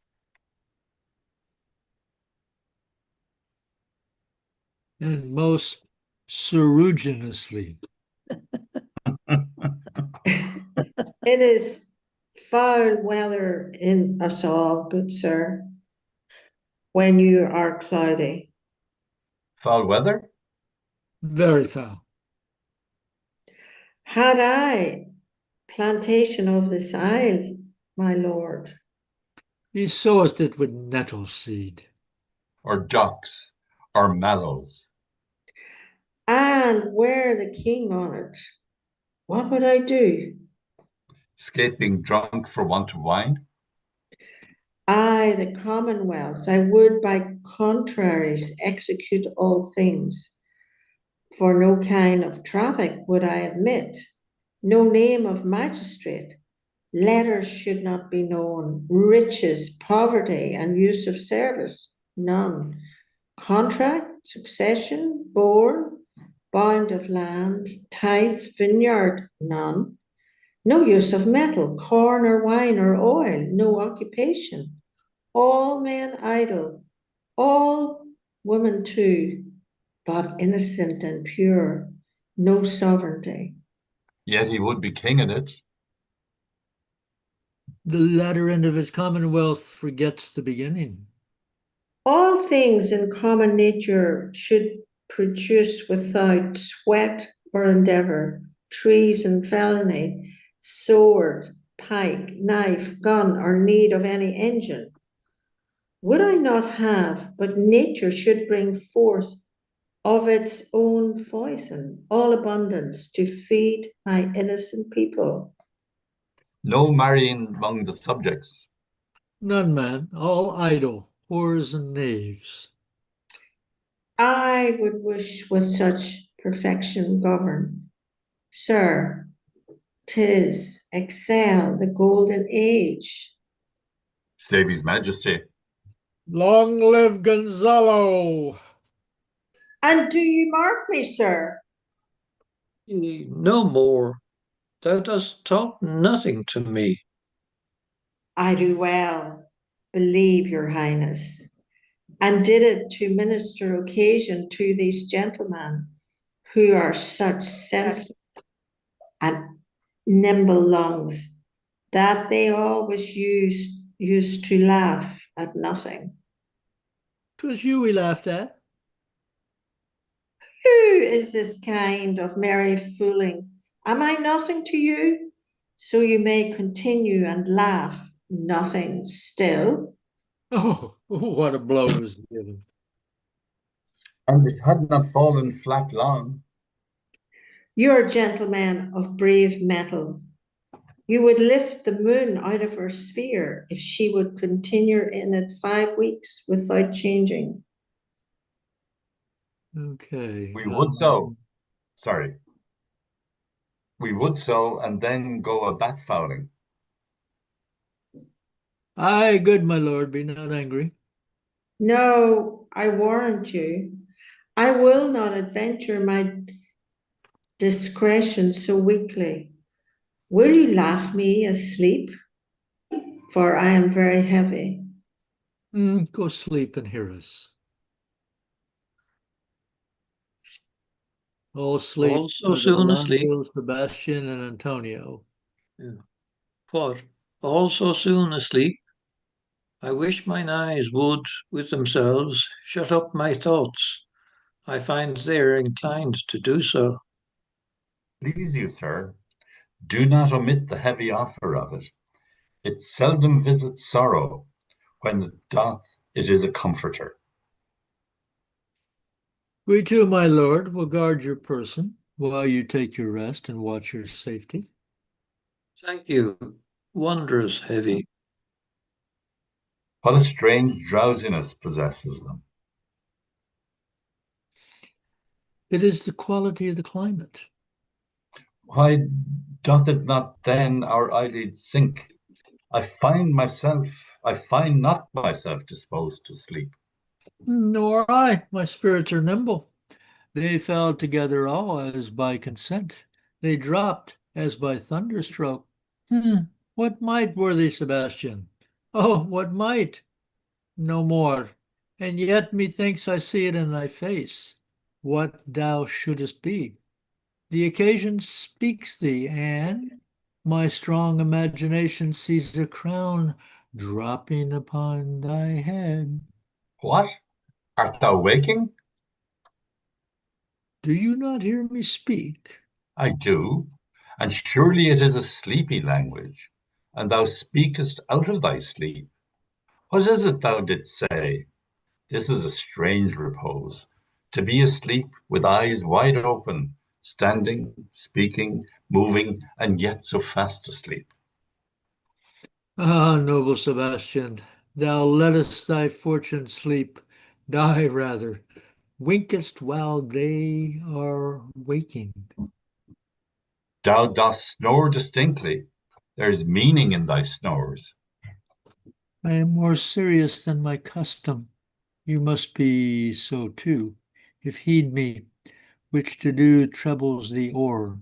A: And most ceruginously.
D: It is foul weather in us all, good sir, when you are cloudy.
E: Foul weather?
A: Very foul.
D: Had I plantation of this isle, my lord,
A: He soweth it with nettle seed.
E: Or jocks, or mallows?
D: and were the king on it, what would I do?
E: Escaping drunk for want of wine?
D: I, the commonwealth, I would by contraries execute all things. For no kind of traffic would I admit, no name of magistrate. Letters should not be known, riches, poverty, and use of service, none. Contract, succession, born, bound of land, tithe, vineyard, none. No use of metal, corn or wine or oil, no occupation. All men idle, all women too, but innocent and pure, no sovereignty.
E: Yet he would be king in it.
A: The latter end of his commonwealth forgets the beginning.
D: All things in common nature should produce without sweat or endeavour, treason, felony, sword, pike, knife, gun, or need of any engine. Would I not have, but nature should bring forth of its own foison all abundance to feed my innocent people.
E: No marrying among the subjects.
A: None, man, all idle, whores and knaves.
D: I would wish with such perfection govern. Sir, 'tis excel the golden age.
E: Save his majesty.
A: Long live Gonzalo!
D: And do you mark me, sir?
C: No more. Thou dost talk nothing to me.
D: I do well, believe your highness, and did it to minister occasion to these gentlemen who are such sensible and nimble lungs that they always used to laugh at nothing.
A: 'Twas you we laughed at.
D: Who is this kind of merry fooling? Am I nothing to you? So you may continue and laugh nothing still.
A: Oh, what a blow was given.
E: And it had not fallen flat long.
D: You're gentlemen of brave metal. You would lift the moon out of her sphere if she would continue in it 5 weeks without changing.
A: Okay.
E: We would so. Sorry. We would so, and then go a bat fouling.
A: Aye, good, my lord, be not angry.
D: No, I warrant you, I will not adventure my discretion so weakly. Will you laugh me asleep? For I am very heavy.
A: Go sleep and hear us. All sleep
C: All so
A: but
C: soon asleep.
A: Orlando, Sebastian, and Antonio.
C: Yeah. What? All so soon asleep? I wish mine eyes would, with themselves, shut up my thoughts. I find they're inclined to do so.
E: Please you, sir, do not omit the heavy offer of it. It seldom visits sorrow. When it doth, it is a comforter.
A: We too, my lord, will guard your person while you take your rest and watch your safety.
C: Thank you. Wondrous heavy.
E: What a strange drowsiness possesses them.
A: It is the quality of the climate.
E: Why doth it not then our eyelids sink? I find not myself disposed to sleep.
A: Nor I, my spirits are nimble. They fell together all as by consent. They dropped as by thunderstroke. What might, worthy Sebastian? Oh, what might? No more. And yet methinks I see it in thy face, what thou shouldest be. The occasion speaks thee, and my strong imagination sees a crown dropping upon thy head.
E: What? Art thou waking?
A: Do you not hear me speak?
E: I do, and surely it is a sleepy language, and thou speakest out of thy sleep. What is it thou didst say? This is a strange repose, to be asleep with eyes wide open, standing, speaking, moving, and yet so fast asleep.
A: Ah, noble Sebastian, thou lettest thy fortune sleep, die rather, winkest while they are waking.
E: Thou dost snore distinctly. There is meaning in thy snores.
A: I am more serious than my custom. You must be so too, if heed me, which to do troubles thee o'er.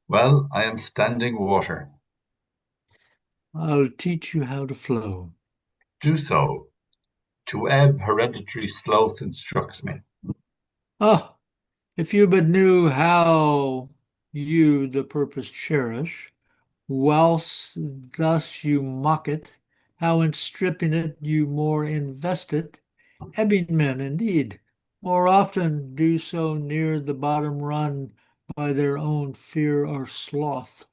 E: Well, I am standing water.
A: I'll teach you how to flow.
E: Do so. To ebb hereditary sloth instructs me.
A: Ah, if you but knew how you the purpose cherish, whilst thus you mock it, how in stripping it you more invest it, ebbing men indeed more often do so near the bottom run by their own fear or sloth.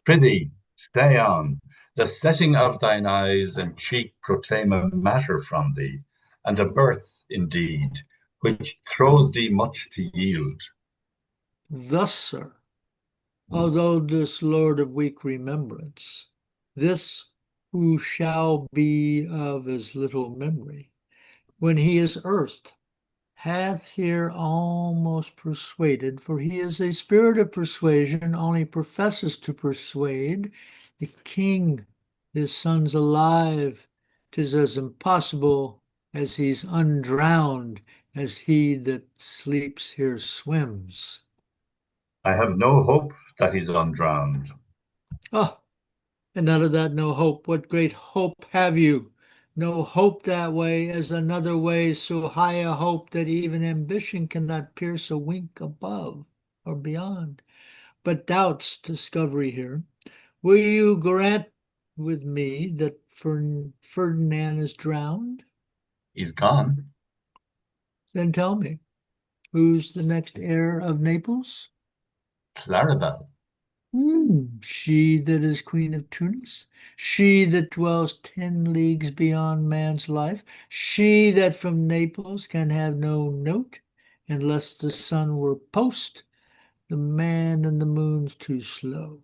E: Prithee, stay on. The setting of thine eyes and cheek proclaim a matter from thee, and a birth, indeed, which throws thee much to yield.
A: Thus, sir, although this lord of weak remembrance, this who shall be of as little memory, when he is earthed, hath here almost persuaded, for he is a spirit of persuasion, only professes to persuade the king, his sons alive. 'Tis as impossible as he's undrowned, as he that sleeps here swims.
E: I have no hope that he's undrowned.
A: Oh, and out of that no hope, what great hope have you? No hope that way as another way, so high a hope that even ambition cannot pierce a wink above or beyond. But doubts discovery here. Will you grant with me that Ferdinand is drowned?
E: He's gone.
A: Then tell me, who's the next heir of Naples?
E: Claribel.
A: She that is Queen of Tunis, she that dwells 10 leagues beyond man's life, she that from Naples can have no note, unless the sun were post, the man and the moon's too slow,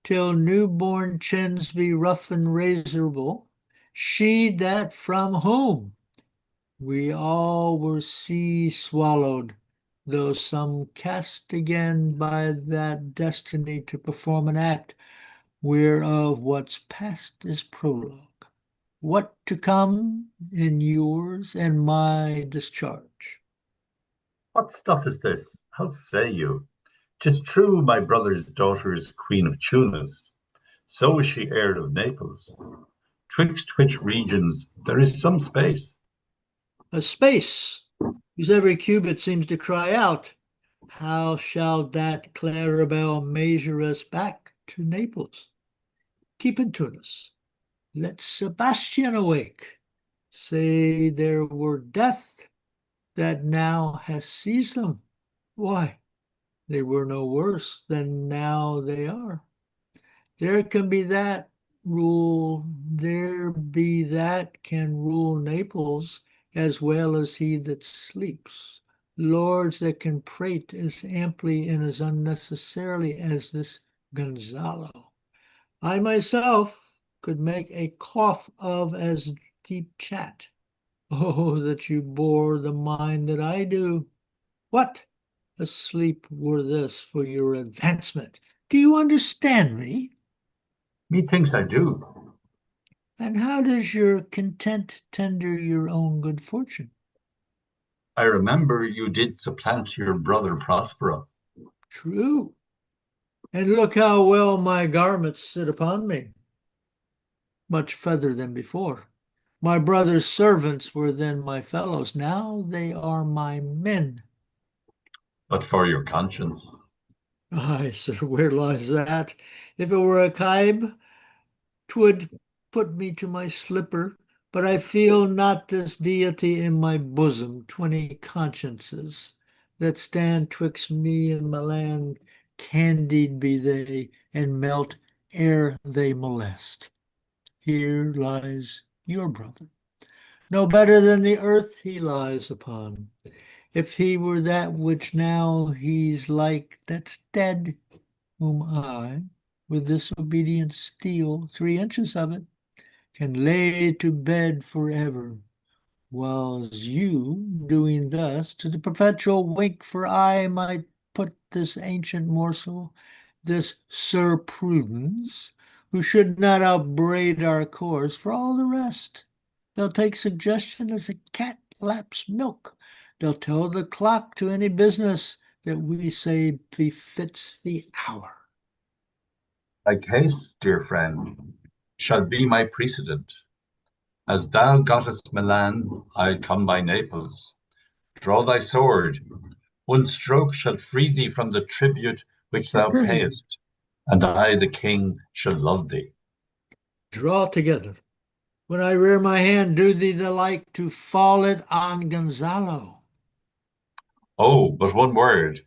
A: till newborn chins be rough and razorable, she that from whom we all were sea swallowed, though some cast again by that destiny to perform an act whereof what's past is prologue, what to come in yours and my discharge.
E: What stuff is this? How say you? 'Tis true my brother's daughter is Queen of Tunis. So is she heir of Naples. Twixt which regions there is some space.
A: A space, whose every cubit seems to cry out, how shall that Claribel measure us back to Naples? Keep in Tunis. Let Sebastian awake. Say there were death that now has seized them. Why, they were no worse than now they are. There can be that rule, there be that can rule Naples as well as he that sleeps. Lords that can prate as amply and as unnecessarily as this Gonzalo. I myself could make a cough of as deep chat. Oh, that you bore the mind that I do. What? Asleep were this for your advancement. Do you understand me?
E: Methinks I do.
A: And how does your content tender your own good fortune?
E: I remember you did supplant your brother Prospero.
A: True. And look how well my garments sit upon me. Much feather than before. My brother's servants were then my fellows. Now they are my men.
E: But for your conscience.
A: Aye, sir, where lies that? If it were a kibe, 'twould put me to my slipper, but I feel not this deity in my bosom, 20 consciences that stand twixt me and Milan, candid be they, and melt ere they molest. Here lies your brother, no better than the earth he lies upon. If he were that which now he's like that's dead, whom I, with this obedient steel, 3 inches of it, can lay to bed forever, whiles you, doing thus, to the perpetual wink, for I might put this ancient morsel, this Sir Prudence, who should not outbraid our course, for all the rest. They'll take suggestion as a cat laps milk. They'll tell the clock to any business that we say befits the hour.
E: Thy case, dear friend, shall be my precedent. As thou gottest Milan, I'll come by Naples. Draw thy sword. One stroke shall free thee from the tribute which thou payest, and I, the king, shall love thee.
A: Draw together. When I rear my hand, do thee the like to fall it on Gonzalo.
E: Oh, but one word.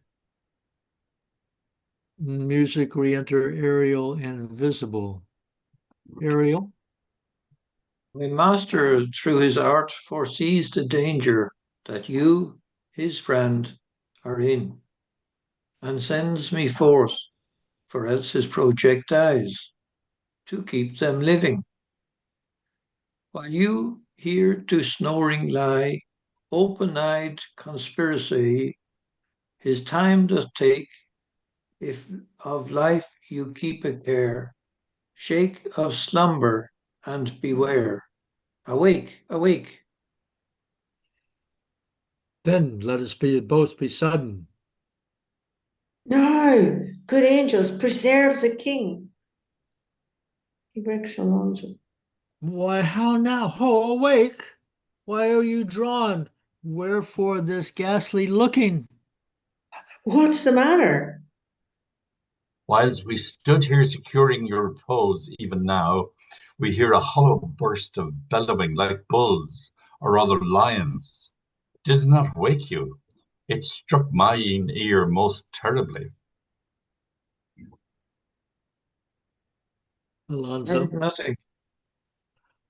A: Music re-enter Ariel and Visible. Ariel?
C: My master, through his art, foresees the danger that you, his friend, are in, and sends me forth, for else his project dies, to keep them living. While you here do snoring lie, open-eyed conspiracy, his time doth take, if of life you keep a care, shake of slumber and beware. Awake, awake.
A: Then let us both be sudden.
D: No, good angels, preserve the king. He wakes Alonso.
A: Why, how now? Ho, awake! Why are you drawn? Wherefore this ghastly looking?
D: What's the matter?
E: Whilst we stood here securing your repose, even now, we hear a hollow burst of bellowing like bulls or other lions. Did it not wake you? It struck my ear most terribly.
A: Alonso.
C: Nothing.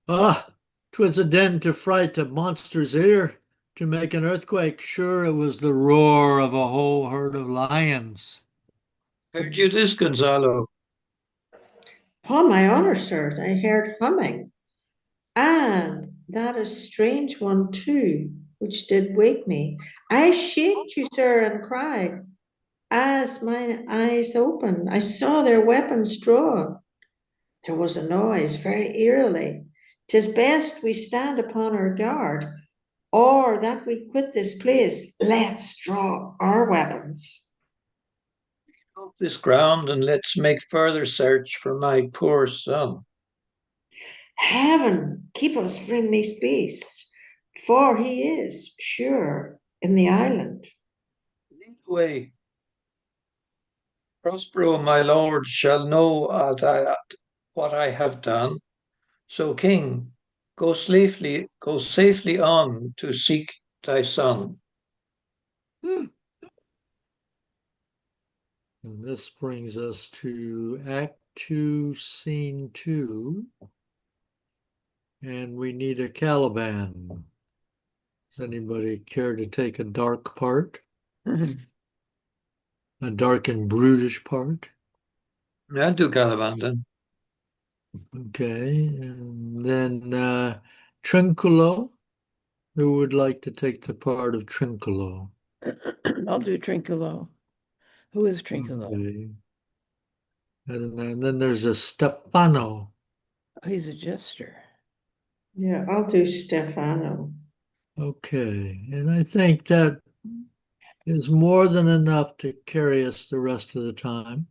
A: Ah, 'twas a din to fright a monster's ear, to make an earthquake. Sure, it was the roar of a whole herd of lions.
C: Heard you this, Gonzalo?
D: Upon my honor, sir, I heard humming. And that a strange one too, which did wake me. I shaked you, sir, and cried, as mine eyes opened, I saw their weapons drawn. There was a noise very eerily. 'Tis best we stand upon our guard, or that we quit this place. Let's draw our weapons.
C: Off this ground and let's make further search for my poor son.
D: Heaven keep us friendly space, for he is, sure, in the island.
C: Lead the way. Prospero, my lord, shall know what I have done. So, king, go safely on to seek thy son.
A: And this brings us to Act 2, Scene 2. And we need a Caliban. Does anybody care to take a dark part? A dark and brutish part?
C: I'll do Caliban then.
A: Okay. And then Trinculo. Who would like to take the part of Trinculo?
B: I'll do Trinculo. Who is Trinculo?
A: Okay. And then there's a Stefano.
B: Oh, he's a jester.
D: Yeah, I'll do Stefano.
A: Okay. And I think that is more than enough to carry us the rest of the time.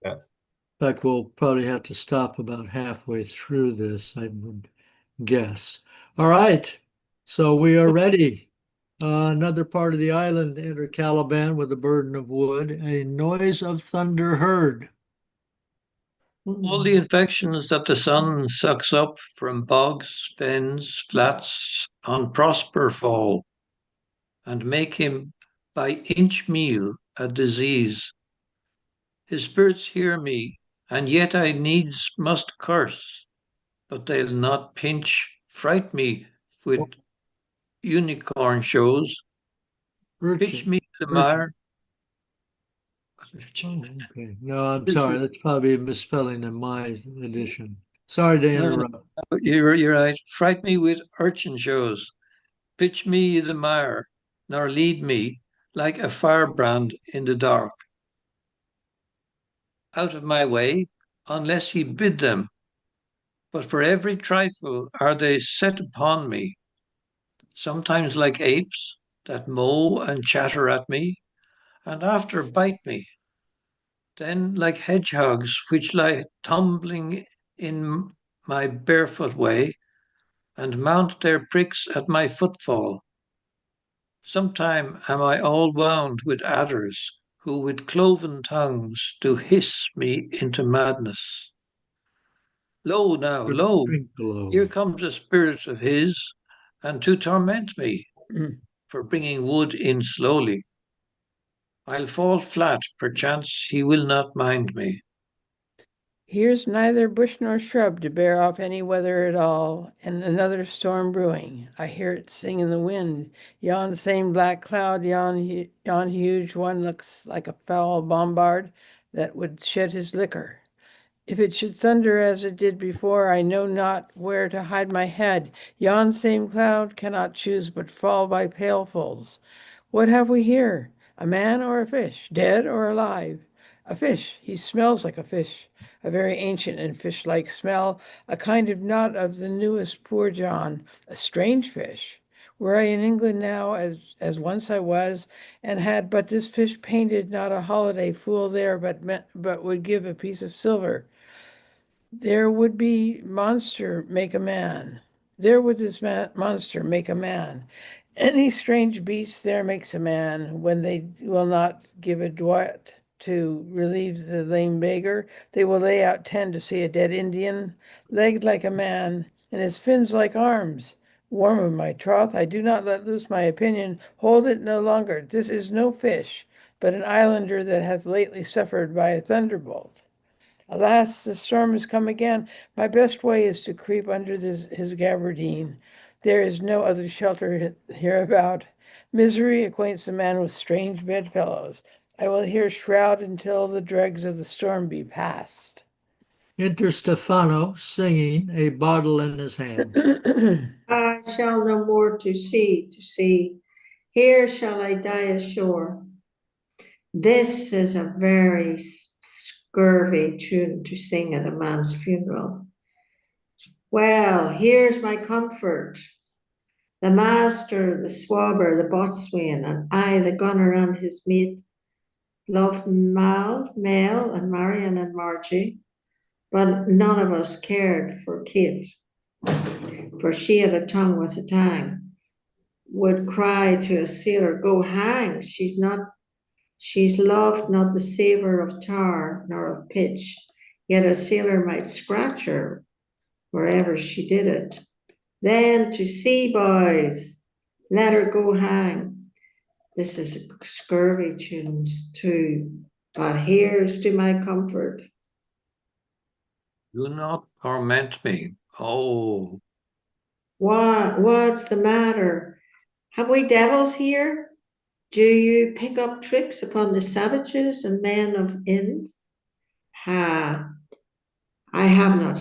E: Yes.
A: In fact, we'll probably have to stop about halfway through this, I would guess. All right. So we are ready. Another part of the island, enter Caliban with a burden of wood, a noise of thunder heard.
C: All the infections that the sun sucks up from bogs, fens, flats on Prosper fall, and make him by inch meal a disease. His spirits hear me, and yet I needs must curse, but they'll not fright me with unicorn shows. Pitch
A: Urchin.
C: me the
A: Urchin.
C: mire.
A: Oh, okay. No, I'm sorry. That's probably a misspelling in my edition. Sorry to
C: No,
A: interrupt.
C: you're right. Fright me with urchin shows. Pitch me the mire, nor lead me like a firebrand in the dark. Out of my way, unless he bid them. But for every trifle are they set upon me, sometimes like apes that mow and chatter at me, and after bite me. Then like hedgehogs which lie tumbling in my barefoot way, and mount their pricks at my footfall. Sometime am I all wound with adders, who with cloven tongues do hiss me into madness. Lo now, lo,
A: Trinculo.
C: here comes a spirit of his, and to torment me
B: Mm.
C: for bringing wood in slowly. I'll fall flat, perchance he will not mind me.
B: Here's neither bush nor shrub to bear off any weather at all, and another storm brewing. I hear it sing in the wind. Yon same black cloud, yon huge one looks like a foul bombard that would shed his liquor. If it should thunder as it did before, I know not where to hide my head. Yon same cloud cannot choose but fall by pailfuls. What have we here? A man or a fish, dead or alive? A fish. He smells like a fish, a very ancient and fish-like smell, a kind of not of the newest poor John, a strange fish. Were I in England now, as once I was, and had but this fish painted, not a holiday fool there, but would give a piece of silver, there would be monster make a man. There would this monster make a man. Any strange beast there makes a man. When they will not give a doit to relieve the lame beggar, they will lay out 10 to see a dead Indian, legged like a man, and his fins like arms. Warm of my troth, I do not let loose my opinion. Hold it no longer. This is no fish, but an islander that hath lately suffered by a thunderbolt. Alas, the storm has come again. My best way is to creep under his gabardine. There is no other shelter hereabout. Misery acquaints a man with strange bedfellows. I will here shroud until the dregs of the storm be past.
A: Enter Stefano singing, a bottle in his hand.
D: I shall no more to see. Here shall I die ashore. This is a very scurvy tune to sing at a man's funeral. Well, here's my comfort. The master, the swabber, the boatswain, and I, the gunner and his mate, loved Mel, and Marion and Margie, but none of us cared for Kate, for she had a tongue with a tang. would cry to a sailor, "Go hang, she's loved not the savour of tar nor of pitch." Yet a sailor might scratch her wherever she did it. Then to sea, boys, let her go hang. This is scurvy tunes too, but here's to my comfort.
C: Do not torment me. Oh,
D: What's the matter? Have we devils here? Do you pick up tricks upon the savages and men of Ind? Ha, I have not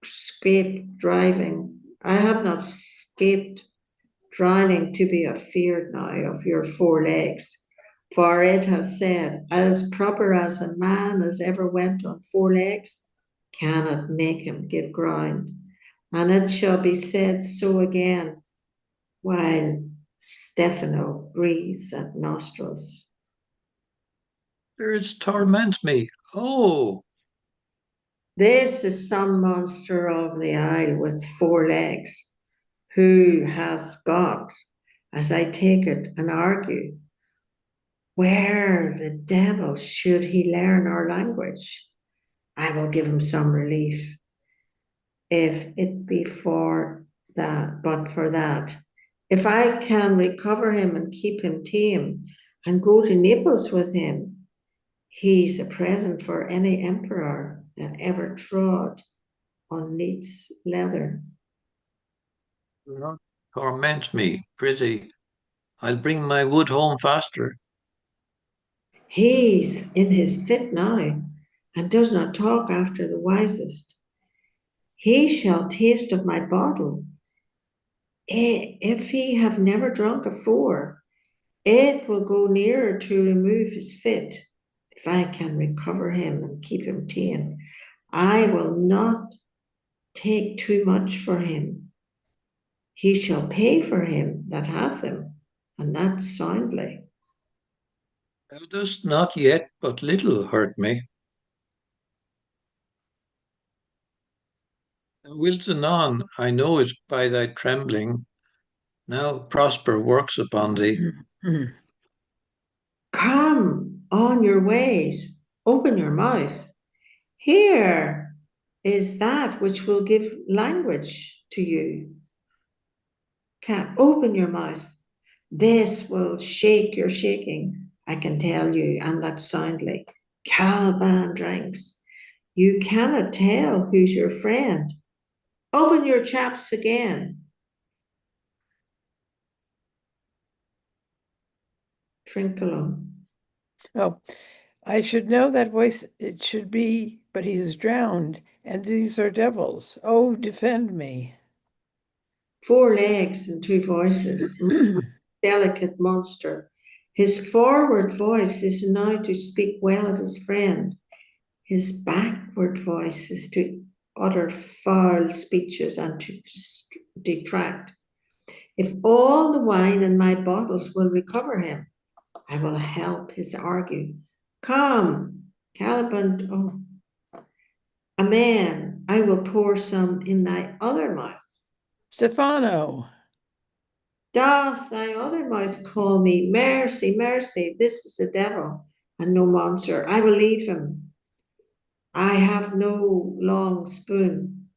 D: escaped driving. I have not escaped drowning to be afeard now of your 4 legs. For it has said, as proper as a man as ever went on 4 legs cannot make him give ground. And it shall be said so again, while Stefano breathes at nostrils.
C: spirits torment me. Oh,
D: This is some monster of the isle with 4 legs, who hath got, as I take it and argue, where the devil should he learn our language? I will give him some relief, if it be for that, but for that. If I can recover him and keep him tame and go to Naples with him, he's a present for any emperor that ever trod on Leeds leather.
C: do not torment me, prithee. I'll bring my wood home faster.
D: He's in his fit now, and does not talk after the wisest. He shall taste of my bottle. If he have never drunk afore, it will go nearer to remove his fit. If I can recover him and keep him tame, I will not take too much for him. He shall pay for him that has him, and that soundly.
C: Thou dost not yet but little hurt me. Thou wilt anon, I know it by thy trembling. Now prosper works upon thee.
D: Come on your ways, open your mouth. Here is that which will give language to you. Can open your mouth. This will shake your shaking, I can tell you, and that soundly. Caliban drinks. You cannot tell who's your friend. Open your chaps again. Trinculum.
B: Oh, I should know that voice, it should be, but he is drowned, and these are devils. Oh, defend me.
D: 4 legs and 2 voices. Delicate monster. His forward voice is now to speak well of his friend. His backward voice is to utter foul speeches and to detract. If all the wine in my bottles will recover him, I will help his argue. Come, Caliban, a man, I will pour some in thy other mouth.
B: Stefano.
D: Doth thy other mouth call me? Mercy, mercy, this is the devil, and no monster. I will leave him. I have no long spoon.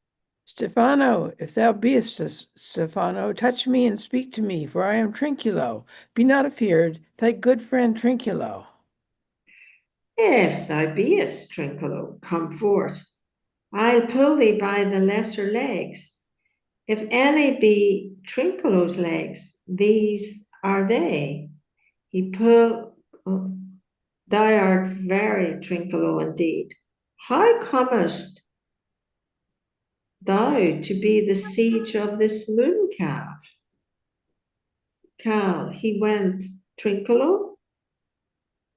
B: Stefano, if thou beest Stefano, touch me and speak to me, for I am Trinculo. Be not afeard, thy good friend Trinculo.
D: If thou beest, Trinculo, come forth. I'll pull thee by the lesser legs. If any be Trinculo's legs, these are they. He pull. Oh, thou art very Trinculo indeed. How comest thou to be the siege of this moon calf? Cal, he went Trinculo.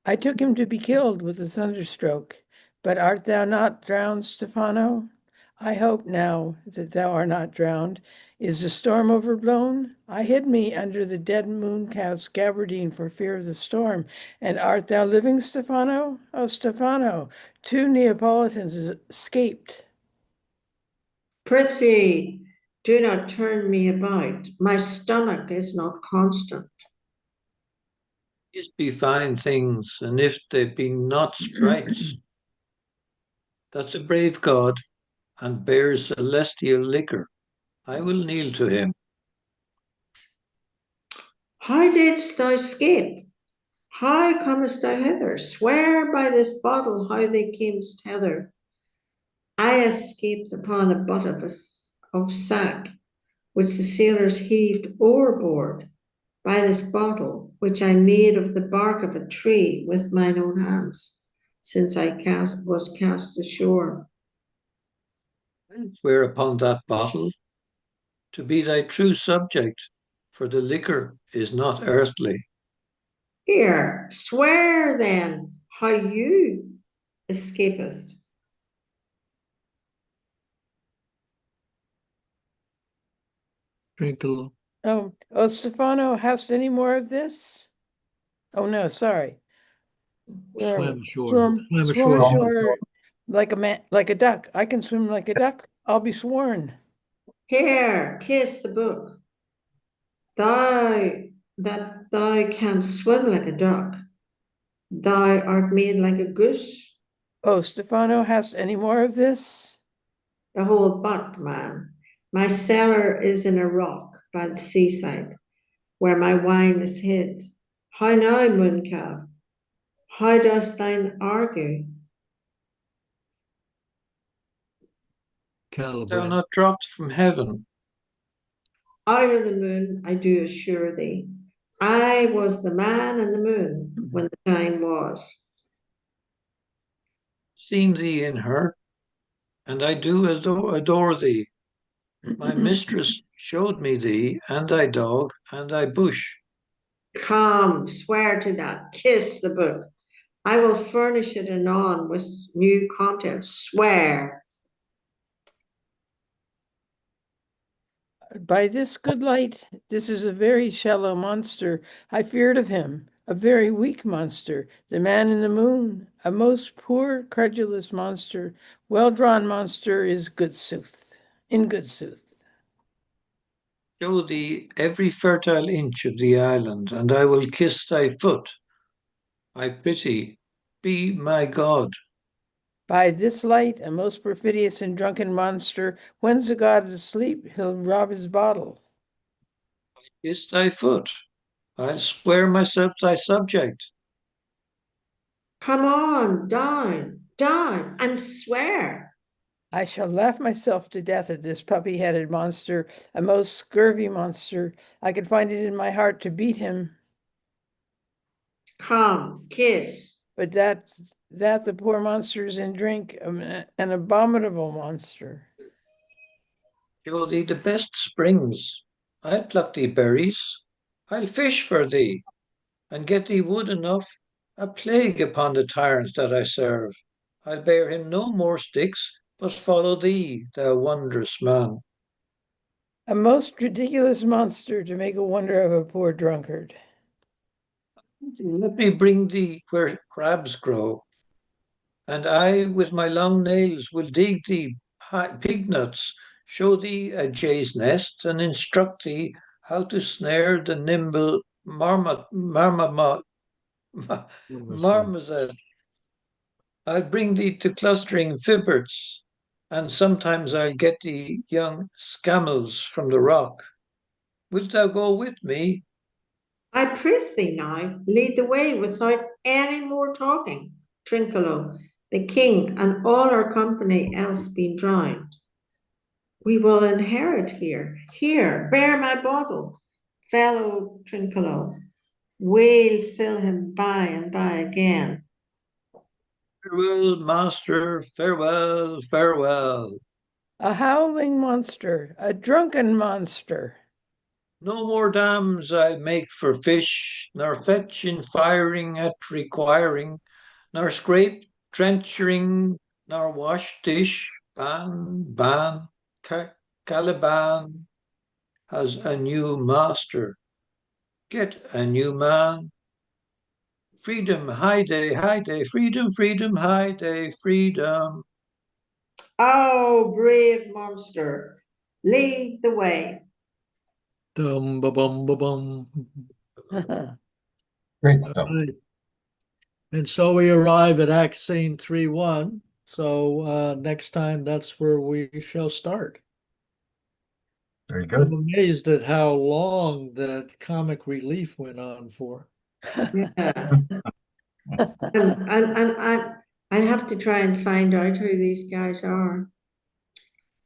B: I took him to be killed with a thunderstroke. But art thou not drowned, Stefano? I hope now that thou art not drowned. Is the storm overblown? I hid me under the dead moon calf's gabardine for fear of the storm. And art thou living, Stefano? Oh, Stefano, 2 Neapolitans escaped.
D: Prithee, Do not turn me about. My stomach is not constant.
C: These be fine things, and if they be not sprites, that's a brave God, and bears celestial liquor. I will kneel to him.
D: How didst thou escape? How comest thou hither? Swear by this bottle how thou camest hither. I escaped upon a butt of sack, which the sailors heaved overboard, by this bottle, which I made of the bark of a tree with mine own hands, since I was cast ashore.
C: I swear upon that bottle to be thy true subject, for the liquor is not earthly.
D: Here, swear then how you escapeth.
A: Drink a little.
B: Oh, Stefano, hast any more of this? Oh, no, sorry. Where are
A: Swim
B: we?
A: ashore.
B: Swim
A: Swim ashore.
B: ashore like a man, like a duck. I can swim like a duck. I'll be sworn.
D: Here, kiss the book. Thou canst swim like a duck. Thou art made like a goose.
B: Oh, Stefano, hast any more of this?
D: The whole butt, man. My cellar is in a rock by the seaside, where my wine is hid. How now, mooncalf? How dost thine argue?
C: Thou
A: Calibrate.
C: not dropped from heaven.
D: Out of the moon, I do assure thee. I was the man in the moon when the time was.
C: Seen thee in her, and I do adore thee. My mistress showed me thee, and thy dog, and thy bush.
D: Come, swear to that. Kiss the book. I will furnish it anon with new contents. Swear.
B: By this good light, this is a very shallow monster. I feared of him, a very weak monster, the man in the moon, a most poor, credulous monster. Well-drawn monster is good sooth, in good sooth.
C: Show thee every fertile inch of the island, and I will kiss thy foot. I prithee, be my God.
B: By this light, a most perfidious and drunken monster, when's the god asleep, he'll rob his bottle.
C: Kiss thy foot. I'll swear myself thy subject.
D: Come on, down, and swear.
B: I shall laugh myself to death at this puppy-headed monster, a most scurvy monster. I could find it in my heart to beat him,
D: Come, kiss.
B: but that the poor monster is in drink, an abominable monster.
C: Show thee the best springs. I'll pluck thee berries. I'll fish for thee, and get thee wood enough. A plague upon the tyrant that I serve. I'll bear him no more sticks, but follow thee, thou wondrous man.
B: A most ridiculous monster to make a wonder of a poor drunkard.
C: Let me bring thee where crabs grow, and I with my long nails will dig thee pig nuts, show thee a jay's nest, and instruct thee how to snare the nimble marmoset. I'll bring thee to clustering fibberts, and sometimes I'll get thee young scamels from the rock. Wilt thou go with me?
D: I prithee now, lead the way without any more talking. Trinculo, the king, and all our company else being drowned. We will inherit here. Here, bear my bottle, fellow Trinculo. We'll fill him by and by again.
C: Farewell, master, farewell, farewell.
B: A howling monster, a drunken monster.
C: No more dams I make for fish, nor fetch in firing at requiring, nor scrape trenchering, nor wash dish. Ban, Caliban has a new master. Get a new man. Freedom, high day, freedom, freedom, high day, freedom.
D: Oh, brave monster, lead the way.
A: Dum ba bum ba bum.
E: Great
A: All
E: stuff.
A: right. And so we arrive at Act Scene 3-1. So next time that's where we shall start.
E: Very
A: I'm
E: good.
A: amazed at how long that comic relief went on for.
D: Yeah. I have to try and find out who these guys are.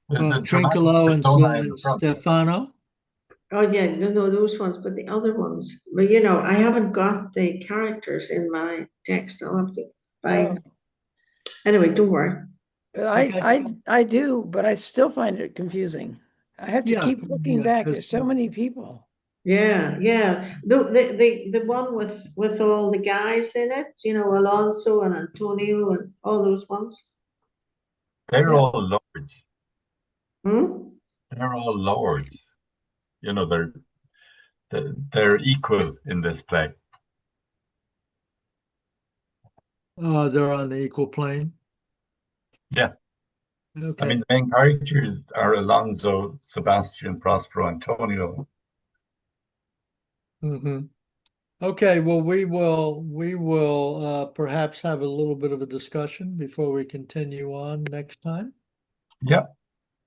E: The
A: Trincolo and
E: persona in the front.
A: Stefano.
D: Oh yeah, no, those ones, but the other ones. But you know, I haven't got the characters in my text. I'll have to find. Anyway, don't worry.
B: But
A: Okay.
B: I do, but I still find it confusing. I have to
A: Yeah,
B: keep looking
A: yeah,
B: back.
A: 'cause-
B: There's so many people.
D: Yeah, yeah. The one with all the guys in it, you know, Alonso and Antonio and all those ones.
E: They're
B: Yeah.
E: all lords.
D: Hmm?
E: They're all lords. You know, they're equal in this play.
A: They're on the equal plane.
E: Yeah.
A: Okay.
E: I mean, the main characters are Alonso, Sebastian, Prospero, Antonio.
A: Mm-hmm. Okay, well, we will perhaps have a little bit of a discussion before we continue on next time,
E: Yeah.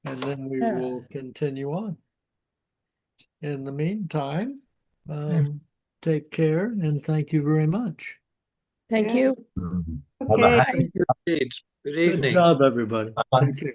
A: and then we
B: Yeah.
A: will continue on. In the meantime, take care and thank you very much.
B: Thank
D: Yeah.
B: you.
E: Mhm.
D: Okay.
C: Thank you indeed. Good
A: Good
C: evening.
A: job, everybody.
E: Bye-bye.
A: Take care.